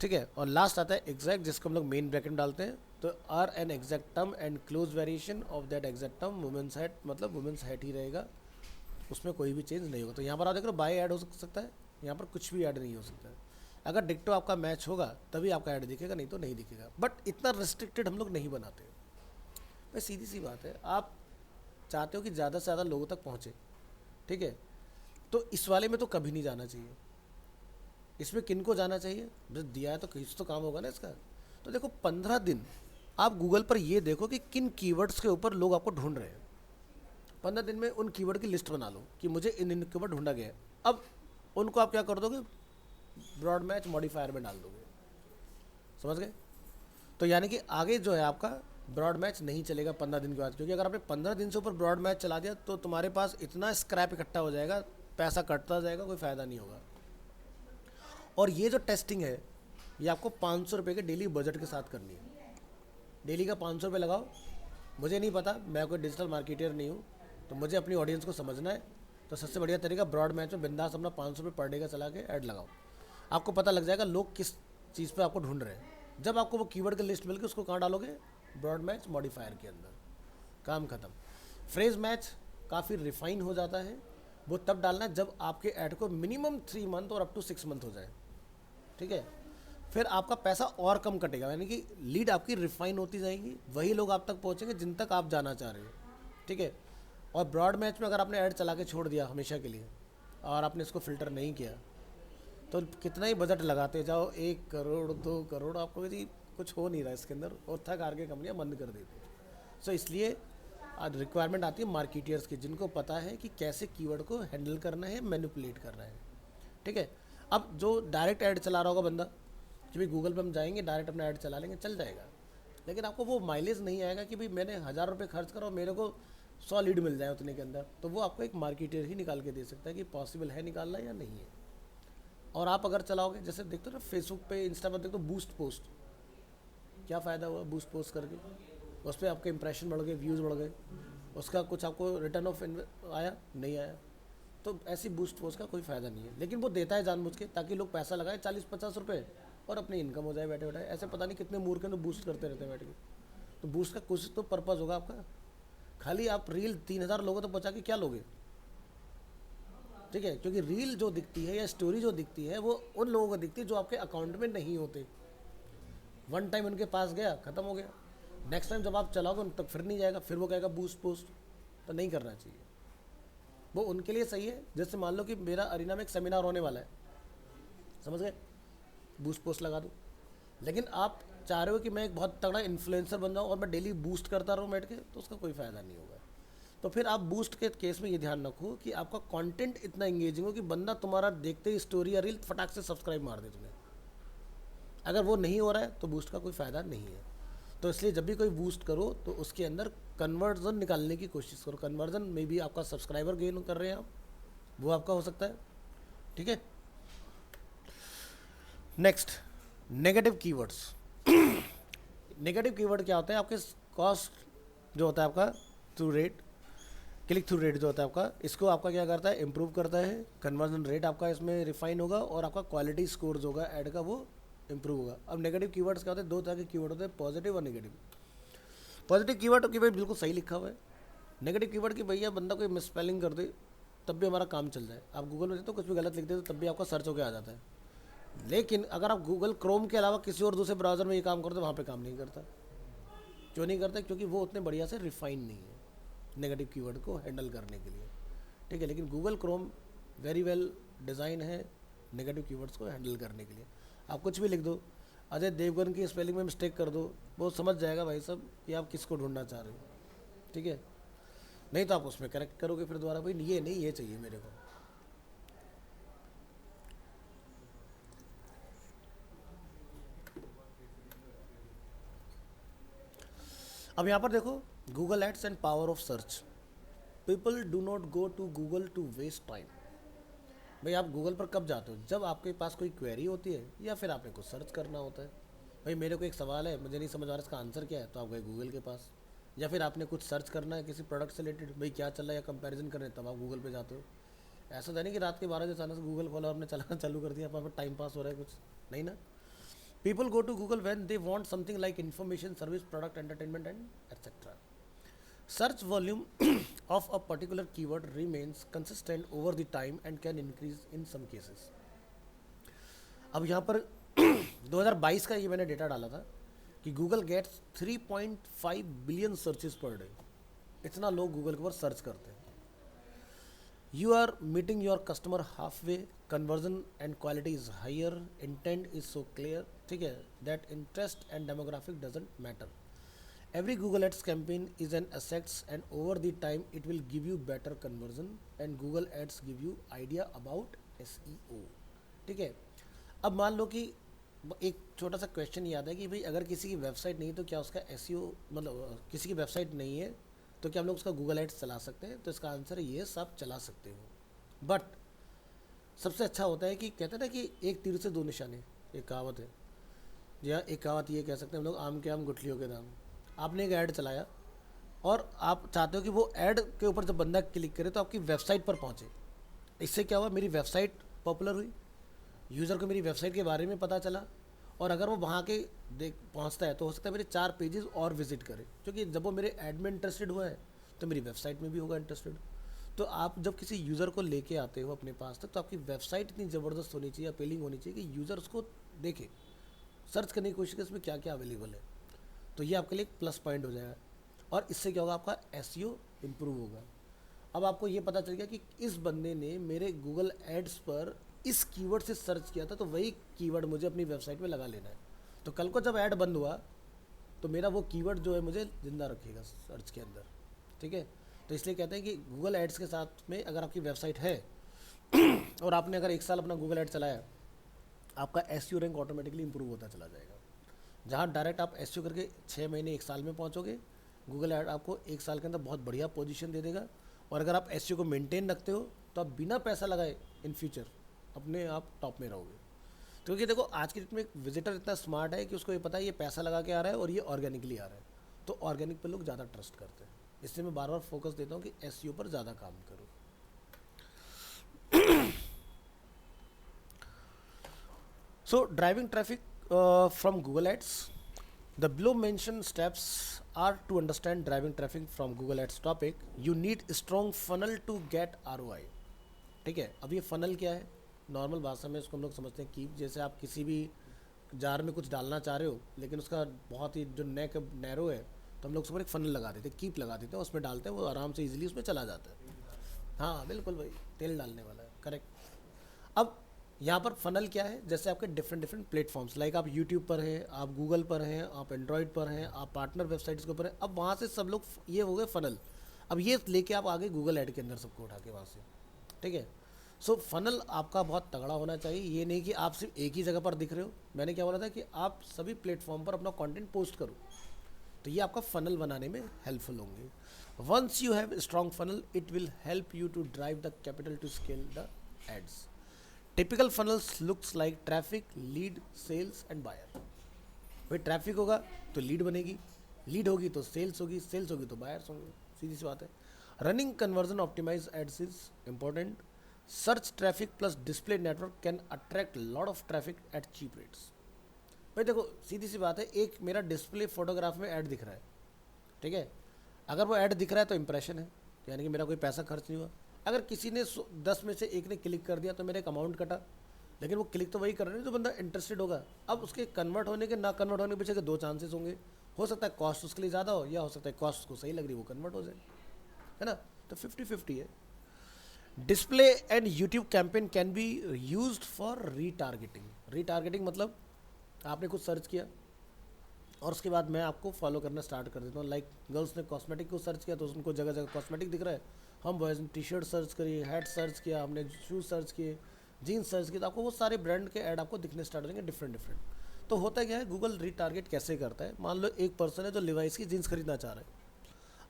ठीक है। और लास्ट आता है एग्जैक्ट, जिसको हम लोग मेन ब्रैकेट में डालते हैं, तो are an exact term and close variation of that exact term women's head, मतलब वुमेन्स हेड ही रहेगा, उसमें कोई भी चेंज नहीं होगा। तो यहाँ पर आप देख रहे हो बाय ऐड हो सकता है, यहाँ पर कुछ भी ऐड नहीं हो सकता है। अगर डिक्टो आपका मैच होगा तभी आपका ऐड दिखेगा, नहीं तो नहीं दिखेगा। बट इतना रिस्ट्रिक्टेड हम लोग नहीं बनाते भाई, सीधी सी बात है। आप चाहते हो कि ज़्यादा से ज़्यादा लोगों तक पहुँचे, ठीक है, तो इस वाले में तो कभी नहीं जाना चाहिए। इसमें किन को जाना चाहिए, बस दिया है तो कुछ तो काम होगा ना इसका। तो देखो 15 दिन आप गूगल पर ये देखो कि किन कीवर्ड्स के ऊपर लोग आपको ढूंढ रहे हैं। 15 दिन में उन कीवर्ड की लिस्ट बना लो कि मुझे इन के ऊपर ढूंढा गया है। अब उनको आप क्या कर दोगे, ब्रॉड मैच मॉडिफायर में डाल दोगे, समझ गए। तो यानी कि आगे जो है आपका ब्रॉड मैच नहीं चलेगा 15 दिन के बाद, क्योंकि अगर आपने 15 दिन से ऊपर ब्रॉड मैच चला दिया तो तुम्हारे पास इतना स्क्रैप इकट्ठा हो जाएगा, पैसा कटता जाएगा, कोई फ़ायदा नहीं होगा। और ये जो टेस्टिंग है ये आपको 500 रुपये के डेली बजट के साथ करनी है। डेली का 500 रुपये लगाओ। मुझे नहीं पता, मैं कोई डिजिटल मार्केटर नहीं हूँ, तो मुझे अपनी ऑडियंस को समझना है। तो सबसे बढ़िया तरीका ब्रॉड मैच में बिंदास अपना 500 रुपये पर डे का चला के ऐड लगाओ। आपको पता लग जाएगा लोग किस चीज़ पे आपको ढूंढ रहे हैं। जब आपको वो कीवर्ड की लिस्ट मिल गई, उसको कहाँ डालोगे, ब्रॉड मैच मॉडिफायर के अंदर, काम खत्म। फ्रेज मैच काफ़ी रिफाइन हो जाता है, वो तब डालना है जब आपके ऐड को मिनिमम 3 मंथ और अप टू 6 मंथ हो जाए, ठीक है। फिर आपका पैसा और कम कटेगा, यानी कि लीड आपकी रिफाइन होती जाएगी, वही लोग आप तक पहुंचेंगे जिन तक आप जाना चाह रहे हो, ठीक है। और ब्रॉड मैच में अगर आपने ऐड चला के छोड़ दिया हमेशा के लिए और आपने इसको फ़िल्टर नहीं किया, तो कितना ही बजट लगाते जाओ, 1 करोड़ 2 करोड़, आपको यदि कुछ हो नहीं रहा इसके अंदर, और थक हार के कंपनियाँ बंद कर देती हैं। सो इसलिए आज रिक्वायरमेंट आती है मार्केटियर्स की, जिनको पता है कि कैसे कीवर्ड को हैंडल करना है, मैनिपुलेट करना है, ठीक है। अब जो डायरेक्ट ऐड चला रहा होगा बंदा, कि भाई गूगल पे हम जाएंगे डायरेक्ट अपना ऐड चला लेंगे, चल जाएगा, लेकिन आपको वो माइलेज नहीं आएगा कि भाई मैंने 1000 रुपये खर्च करा और मेरे को 100 लीड मिल जाए उतने के अंदर। तो वो आपको एक मार्केटर ही निकाल के दे सकता है कि पॉसिबल है निकालना या नहीं है। और आप अगर चलाओगे, जैसे देखते हो ना फेसबुक पे, इंस्टा पर देखते हो बूस्ट पोस्ट, क्या फ़ायदा हुआ बूस्ट पोस्ट करके, उस पर आपके इंप्रेशन बढ़ गए, व्यूज़ बढ़ गए, उसका कुछ आपको रिटर्न ऑफ आया नहीं आया। तो ऐसी बूस्ट पोस्ट का कोई फ़ायदा नहीं है, लेकिन वो देता है जानबूझ के ताकि लोग पैसा लगाए 40-50 रुपये और अपनी इनकम हो जाए बैठे बैठे। ऐसे पता नहीं कितने मूर्ख हैं तो बूस्ट करते रहते हैं बैठ के। तो बूस्ट का कुछ तो पर्पज़ होगा आपका, खाली आप रील 3000 लोगों तक पहुँचा के क्या लोगे, ठीक है। क्योंकि रील जो दिखती है या स्टोरी जो दिखती है वो उन लोगों को दिखती है जो आपके अकाउंट में नहीं होते। वन टाइम उनके पास गया, ख़त्म हो गया, नेक्स्ट टाइम जब आप चलाओगे उन तक फिर नहीं जाएगा, फिर वो कहेगा बूस्ट पोस्ट। तो नहीं करना चाहिए, वो उनके लिए सही है। जैसे मान लो कि मेरा अरीना में एक सेमिनार होने वाला है, समझ गए, बूस्ट पोस्ट लगा दूँ। लेकिन आप चाह रहे हो कि मैं एक बहुत तगड़ा इन्फ्लुएंसर बन जाऊँ और मैं डेली बूस्ट करता रहूँ बैठ के, तो उसका कोई फ़ायदा नहीं होगा। तो फिर आप बूस्ट के केस में ये ध्यान रखो कि आपका कंटेंट इतना एंगेजिंग हो कि बंदा तुम्हारा देखते ही स्टोरी या रील फटाक से सब्सक्राइब मार दे तुम्हें। अगर वो नहीं हो रहा है तो बूस्ट का कोई फ़ायदा नहीं है। तो इसलिए जब भी कोई बूस्ट करो तो उसके अंदर कन्वर्जन निकालने की कोशिश करो। कन्वर्जन में भी आपका सब्सक्राइबर गेन कर रहे हैं आप, वो आपका हो सकता है, ठीक है। Next, negative keywords. Negative keyword क्या होता है, आपके कॉस्ट जो होता है आपका through rate, click through rate जो होता है आपका, इसको आपका क्या करता है, इंप्रूव करता है। कन्वर्जन रेट आपका इसमें रिफाइन होगा और आपका क्वालिटी स्कोर जो होगा ऐड का वो इंप्रूव होगा। अब नेगेटिव कीवर्ड्स क्या होते हैं, 2 तरह के कीवर्ड होते हैं, पॉजिटिव और नेगेटिव। पॉजिटिव कीवर्ड कि भाई बिल्कुल सही लिखा हुआ है। नेगेटिव कीवर्ड कि भैया बंदा कोई मिस स्पेलिंग कर दे तब भी हमारा काम चल जाए। आप गूगल में देखते हो कुछ भी गलत लिख देते तब भी आपका सर्च होकर आ जाता है। लेकिन अगर आप गूगल क्रोम के अलावा किसी और दूसरे ब्राउज़र में ये काम करते हो, वहाँ पे काम नहीं करता। क्यों नहीं करता, क्योंकि वो उतने बढ़िया से रिफाइन नहीं है नेगेटिव कीवर्ड को हैंडल करने के लिए, ठीक है। लेकिन Google Chrome very well design है नेगेटिव कीवर्ड्स को हैंडल करने के लिए। आप कुछ भी लिख दो, अजय देवगन की स्पेलिंग में मिस्टेक कर दो, वो समझ जाएगा भाई साहब कि आप किसको ढूंढना चाह रहे हो, ठीक है। नहीं तो आप उसमें करेक्ट करोगे फिर दोबारा, भाई ये नहीं, ये चाहिए मेरे को। अब यहाँ पर देखो, Google Ads and power of search. People do not go to Google to waste time, भाई आप गूगल पर कब जाते हो? जब आपके पास कोई क्वेरी होती है या फिर आपने कुछ सर्च करना होता है। भाई मेरे को एक सवाल है, मुझे नहीं समझ आ रहा इसका आंसर क्या है, तो आप गए गूगल के पास। या फिर आपने कुछ सर्च करना है किसी प्रोडक्ट से रिलेटेड, भाई क्या चल रहा है या कंपैरिजन कर रहे हैं, तब आप गूगल पे जाते हो। ऐसा तो नहीं कि रात के 12 बजे अचानक से गूगल खोला और आपने चलाना चालू कर दिया, वहाँ पर टाइम पास हो रहा है कुछ, नहीं ना। People go to Google when they want something like information, service, product, entertainment and etcetera. Search volume of a particular keyword remains consistent over the time and can increase in some cases. अब यहाँ पर 2022 का ये मैंने डेटा डाला था कि Google gets 3.5 billion searches per day. इतना लोग गूगल के ऊपर सर्च करते हैं। You are meeting your customer half way, conversion and quality is higher, intent is so clear, ठीक है, that interest and demographic doesn't matter. Every Google Ads campaign is an assets and over the time it will give you better conversion and Google Ads give you idea about SEO, ठीक है। अब मान लो कि एक छोटा सा क्वेश्चन याद है कि भाई अगर किसी की वेबसाइट नहीं है तो क्या उसका SEO, मतलब किसी की वेबसाइट नहीं है तो क्या हम लोग उसका गूगल एड्स चला सकते हैं? तो इसका आंसर है येस, आप चला सकते हो। बट सबसे अच्छा होता है कि कहते हैं ना कि एक तीर से दो निशाने, एक कहावत है, या एक कहावत ये कह सकते हैं हम लोग, आम के आम गुठलियों के दाम। आपने एक ऐड चलाया और आप चाहते हो कि वो ऐड के ऊपर जब बंदा क्लिक करे तो आपकी वेबसाइट पर पहुंचे। इससे क्या हुआ, मेरी वेबसाइट पॉपुलर हुई, यूज़र को मेरी वेबसाइट के बारे में पता चला, और अगर वो वहाँ के देख पहुँचता है तो हो सकता है मेरे 4 पेजेस और विजिट करे, क्योंकि जब वो मेरे ऐड में इंटरेस्टेड हुआ है तो मेरी वेबसाइट में भी होगा इंटरेस्टेड। तो आप जब किसी यूज़र को लेके आते हो अपने पास तक, तो आपकी वेबसाइट इतनी ज़बरदस्त होनी चाहिए, अपीलिंग होनी चाहिए कि यूज़र उसको देखे, सर्च करने की कोशिश करे इसमें क्या क्या अवेलेबल है। तो ये आपके लिए एक प्लस पॉइंट हो जाएगा और इससे क्या होगा, आपका एसईओ इम्प्रूव होगा। अब आपको ये पता चल गया कि इस बंदे ने मेरे गूगल एड्स पर इस कीवर्ड से सर्च किया था, तो वही कीवर्ड मुझे अपनी वेबसाइट में लगा लेना है। तो कल को जब ऐड बंद हुआ तो मेरा वो कीवर्ड जो है मुझे ज़िंदा रखेगा सर्च के अंदर, ठीक है। तो इसलिए कहते हैं कि गूगल एड्स के साथ में अगर आपकी वेबसाइट है और आपने अगर 1 साल अपना गूगल एड चलाया, आपका एसईओ रैंक ऑटोमेटिकली इंप्रूव होता चला जाएगा। जहाँ डायरेक्ट आप एसईओ करके 6 महीने 1 साल में पहुँचोगे, गूगल ऐड आपको 1 साल के अंदर बहुत बढ़िया पोजीशन दे देगा। और अगर आप एसईओ को मेंटेन रखते हो तो आप बिना पैसा लगाए इन फ्यूचर अपने आप टॉप में रहोगे। क्योंकि देखो आज की डेट में एक विजिटर इतना स्मार्ट है कि उसको ये पता है ये पैसा लगा के आ रहा है और ये ऑर्गेनिकली आ रहा है, तो ऑर्गेनिक पर लोग ज़्यादा ट्रस्ट करते हैं। इससे मैं बार बार फोकस देता हूँ कि एसईओ पर ज़्यादा काम करो। So driving traffic from Google Ads. The below mentioned steps are to understand driving traffic from Google Ads topic. You need a strong funnel to get ROI. ठीक है, अब ये फनल क्या है? नॉर्मल भाषा में इसको हम लोग समझते हैं कि जैसे आप किसी भी जार में कुछ डालना चाह रहे हो लेकिन उसका बहुत ही जो नेक नैरो है, तो हम लोग उस पर एक फनल लगा देते हैं, कीप लगा देते हैं, उसमें डालते हैं, वो आराम से इजीली उसमें चला जाता है। हाँ बिल्कुल भाई, तेल डालने वाला है, करेक्ट। अब यहाँ पर फनल क्या है? जैसे आपके डिफरेंट डिफरेंट प्लेटफॉर्म्स, लाइक आप यूट्यूब पर हैं, आप गूगल पर हैं, आप एंड्रॉयड पर हैं, आप पार्टनर वेबसाइट्स के ऊपर हैं। अब वहाँ से सब लोग, ये हो गए फनल। अब ये लेके आप आगे गूगल ऐड के अंदर सबको उठा के वहाँ से, ठीक है। सो फनल आपका बहुत तगड़ा होना चाहिए। ये नहीं कि आप सिर्फ एक ही जगह पर दिख रहे हो। मैंने क्या बोला था कि आप सभी प्लेटफॉर्म पर अपना कंटेंट पोस्ट करो, तो ये आपका फनल बनाने में हेल्पफुल होंगे। Once you have strong funnel, it will help you to drive the capital to scale the ads. Typical funnels looks like traffic, lead, sales and buyer. भाई ट्रैफिक होगा तो लीड बनेगी, लीड होगी तो सेल्स होगी, सेल्स होगी तो बायर्स होंगे, सीधी सी बात है। Running conversion optimize ads is important. Search traffic plus display network can attract lot of traffic at cheap rates. भाई देखो सीधी सी बात है, एक मेरा डिस्प्ले फोटोग्राफ में ऐड दिख रहा है, ठीक है। अगर वो ऐड दिख रहा है तो इंप्रेशन है, यानी कि मेरा कोई पैसा खर्च नहीं हुआ। अगर किसी ने 10 में से एक ने क्लिक कर दिया तो मेरा एक अमाउंट कटा, लेकिन वो क्लिक तो वही कर रहे हैं जो बंदा इंटरेस्टेड होगा। अब उसके कन्वर्ट होने के ना कन्वर्ट होने के पीछे के 2 चांसेस होंगे। हो सकता है कॉस्ट उसके लिए ज़्यादा हो, या हो सकता है कॉस्ट उसको सही लग रही है, वो कन्वर्ट हो जाए, है ना। तो 50-50 है। Display and YouTube campaign can be used for retargeting. Retargeting मतलब आपने कुछ सर्च किया और उसके बाद मैं आपको फॉलो करना स्टार्ट कर देता हूँ। लाइक गर्ल्स ने कॉस्मेटिक को सर्च किया तो उनको जगह जगह कॉस्मेटिक दिख रहा है। हम बॉयज़ ने टी शर्ट सर्च करी, हैट सर्च किया, हमने शूज़ सर्च किए, जीन्स सर्च किए, तो आपको वो सारे ब्रांड के ऐड आपको दिखने स्टार्ट हो जाएंगे डिफरेंट डिफरेंट। तो होता क्या है, गूगल रीटारगेट कैसे करता है? मान लो एक पर्सन है जो लिवाइस की जीन्स खरीदना चाह रहा है।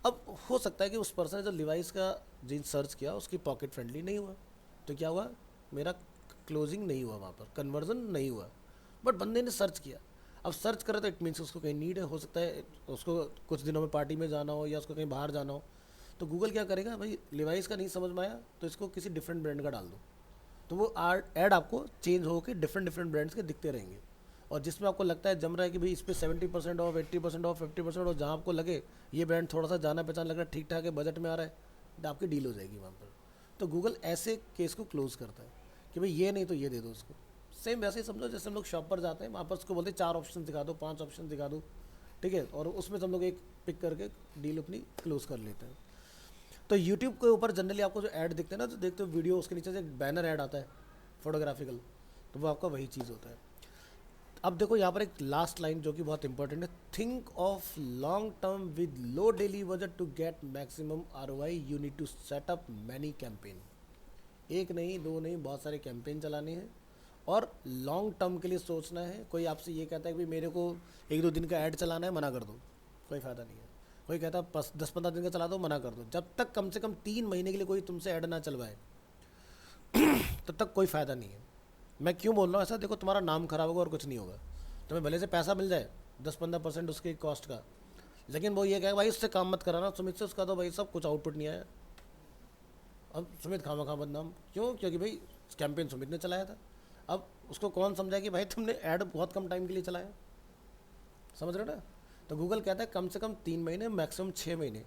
अब हो सकता है कि उस पर्सन ने जो लिवाइस का जीन्स सर्च किया उसकी पॉकेट फ्रेंडली नहीं हुआ, तो क्या हुआ, मेरा क्लोजिंग नहीं हुआ, वहाँ पर कन्वर्जन नहीं हुआ, बट बंदे ने सर्च किया। अब सर्च करे तो इट मीन्स उसको कहीं नीड है, हो सकता है उसको कुछ दिनों में पार्टी में जाना हो या उसको कहीं बाहर जाना हो, तो गूगल क्या करेगा, भाई लिवाइस का नहीं समझ में आया तो इसको किसी डिफरेंट ब्रांड का डाल दो, तो वो ऐड आपको चेंज होकर डिफरेंट डिफरेंट ब्रांड्स के दिखते रहेंगे। और जिसमें आपको लगता है जम रहा है कि भाई इस पर 70% ऑफ, 80% ऑफ, 50% ऑफ, जहाँ आपको लगे ये ब्रांड थोड़ा सा जाना पहचान लग रहा है, ठीक ठाक है, बजट में आ रहा है, तो आपकी डील हो जाएगी वहाँ पर। तो गूगल ऐसे केस को क्लोज करता है कि भाई ये नहीं तो ये दे दो उसको। सेम वैसे ही समझो जैसे हम लोग शॉप पर जाते हैं, वहाँ पर उसको बोलते हैं 4 ऑप्शन दिखा दो, 5 ऑप्शन दिखा दो, ठीक है, और उसमें से हम लोग एक पिक करके डील अपनी क्लोज कर लेते हैं। तो यूट्यूब के ऊपर जनरली आपको जो ऐड दिखते हैं ना, जो देखते हो वीडियो, उसके नीचे से एक बैनर ऐड आता है फोटोग्राफिकल, तो वो आपका वही चीज़ होता है। अब देखो यहाँ पर एक लास्ट लाइन जो कि बहुत इंपॉर्टेंट है, think of long term with low daily budget to get maximum ROI, you need to set up many campaign. एक नहीं, दो नहीं, बहुत सारे कैंपेन चलाने हैं और लॉन्ग टर्म के लिए सोचना है। कोई आपसे ये कहता है कि मेरे को 1-2 दिन का ऐड चलाना है, मना कर दो, कोई फ़ायदा नहीं है। कोई कहता है 10-15 दिन का चला दो, मना कर दो। जब तक कम से कम 3 महीने के लिए कोई तुमसे ऐड ना चलवाए तब तक कोई फ़ायदा नहीं है। मैं क्यों बोल रहा हूँ ऐसा, देखो तुम्हारा नाम खराब होगा और कुछ नहीं होगा, तुम्हें भले से पैसा मिल जाए 10-15% उसके कॉस्ट का, लेकिन वो ये कहेगा भाई उससे काम मत कराना, सुमित से उसका तो भाई सब कुछ आउटपुट नहीं आया। अब सुमित खामा खा बदनाम क्यों, क्योंकि भाई कैंपेन सुमित ने चलाया था। अब उसको कौन समझाए कि भाई तुमने ऐड बहुत कम टाइम के लिए चलाया, समझ रहे हो ना। तो गूगल कहता है कम से कम 3 महीने, मैक्सिमम 6 महीने।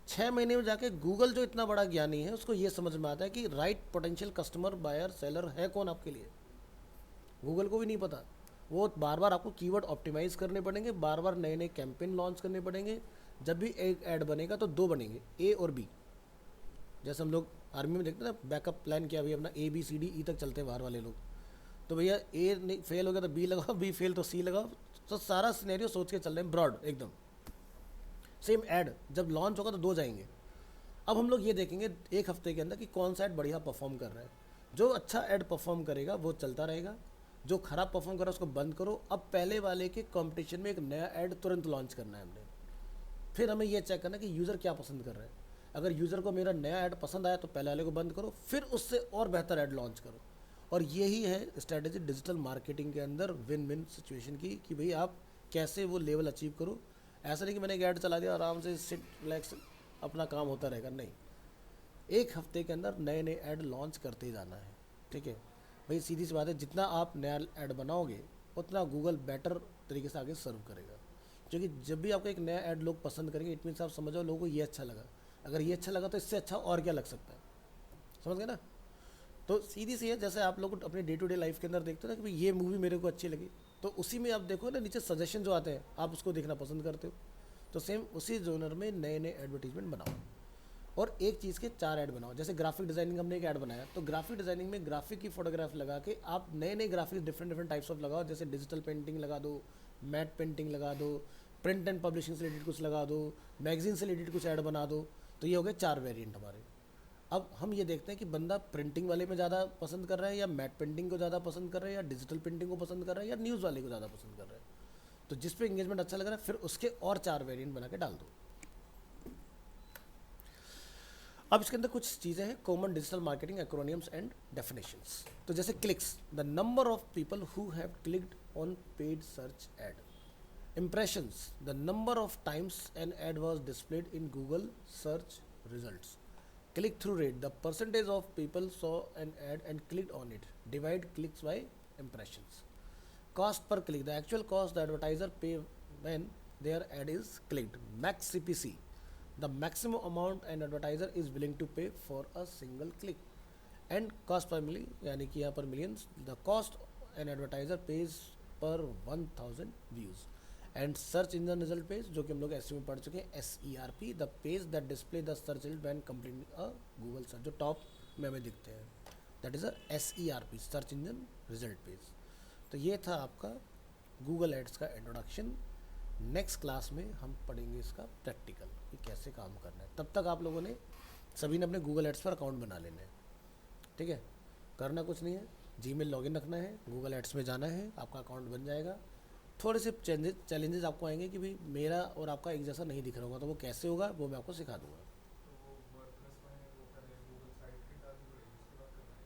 6 महीने में जाके गूगल जो इतना बड़ा ज्ञानी है उसको ये समझ में आता है कि right potential customer, buyer, seller है कौन आपके लिए। गूगल को भी नहीं पता, वो बार बार आपको कीवर्ड ऑप्टिमाइज़ करने पड़ेंगे, बार बार नए नए कैंपेन लॉन्च करने पड़ेंगे। जब भी एक ऐड बनेगा तो 2 बनेंगे, ए और बी। जैसे हम लोग आर्मी में देखते हैं ना, बैकअप प्लान किया भैया अपना, ABCD E तक चलते हैं बाहर वाले लोग, तो भैया ए नहीं फेल हो गया तो बी लगाओ, बी फेल तो सी लगाओ। तो सारा सिनेरियो सोच के चल रहे हैं ब्रॉड एकदम। सेम ऐड जब लॉन्च होगा तो 2 जाएंगे। अब हम लोग ये देखेंगे 1 हफ्ते के अंदर कि कौन सा ऐड बढ़िया परफॉर्म कर रहा है। जो अच्छा ऐड परफॉर्म करेगा वो चलता रहेगा, जो खराब परफॉर्म कर रहा है उसको बंद करो। अब पहले वाले के कंपटीशन में एक नया ऐड तुरंत लॉन्च करना है हमने। फिर हमें ये चेक करना है कि यूज़र क्या पसंद कर रहा है। अगर यूज़र को मेरा नया ऐड पसंद आया तो पहले वाले को बंद करो, फिर उससे और बेहतर ऐड लॉन्च करो। और यही है स्ट्रैटेजी डिजिटल मार्केटिंग के अंदर विन विन सिचुएशन की, कि भाई आप कैसे वो लेवल अचीव करो। ऐसा नहीं कि मैंने एक ऐड चला दिया आराम से सिट रिलैक्स अपना काम होता रहेगा, नहीं। 1 हफ्ते के अंदर नए नए ऐड लॉन्च करते ही जाना है, ठीक है भाई। सीधी सी बात है, जितना आप नया ऐड बनाओगे उतना गूगल बेटर तरीके से आगे सर्व करेगा। क्योंकि जब भी आपको एक नया ऐड लोग पसंद करेंगे, इट मीन्स आप समझो लोगों को ये अच्छा लगा, अगर ये अच्छा लगा तो इससे अच्छा और क्या लग सकता है, समझ गए ना। तो सीधी सी है, जैसे आप लोग अपने डे टू डे लाइफ के अंदर देखते हो ना कि भाई ये मूवी मेरे को अच्छी लगी, तो उसी में आप देखो ना नीचे सजेशन जो आते हैं आप उसको देखना पसंद करते हो। तो सेम उसी जोनर में नए नए एडवर्टीजमेंट बनाओ, और एक चीज़ के 4 ऐड बनाओ। जैसे ग्राफिक डिज़ाइनिंग हमने एक ऐड बनाया, तो ग्राफिक डिज़ाइनिंग में ग्राफिक की फोटोग्राफ लगा के आप नए नए graphics different different types of लगाओ। जैसे डिजिटल पेंटिंग लगा दो, मैट पेंटिंग लगा दो, प्रिंट एंड पब्लिशिंग से रिलेटेड कुछ लगा दो, मैगजीन से रिलेटेड कुछ ऐड बना दो। तो ये हो गए 4 वेरिएंट हमारे। अब हम ये देखते हैं कि बंदा प्रिंटिंग वाले में ज़्यादा पसंद कर रहा है, या मैट पेंटिंग को ज़्यादा पसंद कर रहा है, या डिजिटल पेंटिंग को पसंद कर रहा है, या न्यूज़ वाले को ज़्यादा पसंद कर रहा है। तो जिस पे इंगेजमेंट अच्छा लग रहा है फिर उसके और 4 वेरिएंट बना के डाल दो। अब इसके अंदर कुछ चीज़ें हैं, common digital marketing acronyms and definitions. तो जैसे clicks, the number of people who have clicked on paid search add. Impressions, the number of times an ad was displayed in Google search results. Click-through rate, the percentage of people saw an ad and clicked on it. Divide clicks by impressions. Cost per click, the actual cost the advertiser pay when their ad is clicked. Max CPC, the maximum amount an advertiser is willing to pay for a single click. And cost per million, यानी कि यहाँ पर millions, the cost an advertiser pays per 1000 views. And search engine result page, जो कि हम लोग एसईओ में पढ़ चुके हैं, SERP, the page that display the search result when completing a Google search, जो टॉप में हमें दिखते हैं, that is a SERP, search engine result page. तो ये था आपका गूगल एड्स का इंट्रोडक्शन। नेक्स्ट क्लास में हम पढ़ेंगे इसका प्रैक्टिकल कि कैसे काम करना है। तब तक आप लोगों ने सभी ने अपने गूगल एड्स पर अकाउंट बना लेना है, ठीक है। करना कुछ नहीं है, जीमेल लॉगिन रखना है, गूगल एड्स में जाना है, आपका अकाउंट बन जाएगा। थोड़े से चैलेंजेस आपको आएंगे कि भाई मेरा और आपका एक जैसा नहीं दिख रहा होगा, तो वो कैसे होगा वो मैं आपको सिखा दूंगा। तो वो वर्डप्रेस में वो पहले गूगल साइट की डालनी पड़ेगी, उसके बाद करना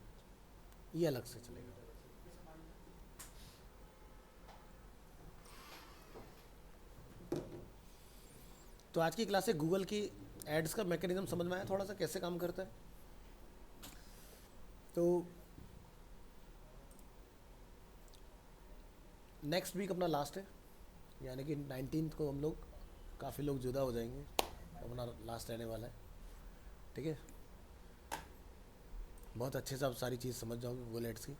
है। ये अलग से चलेगा। तो आज की क्लास से गूगल की एड्स का मैकेनिज्म समझ में आया थोड़ा सा कैसे काम करता है। तो नेक्स्ट वीक अपना लास्ट है, यानी कि 19 को हम लोग काफ़ी लोग जुदा हो जाएंगे, अपना लास्ट रहने वाला है। ठीक है, बहुत अच्छे से आप सारी चीज़ समझ जाओगे गूगल एड्स की।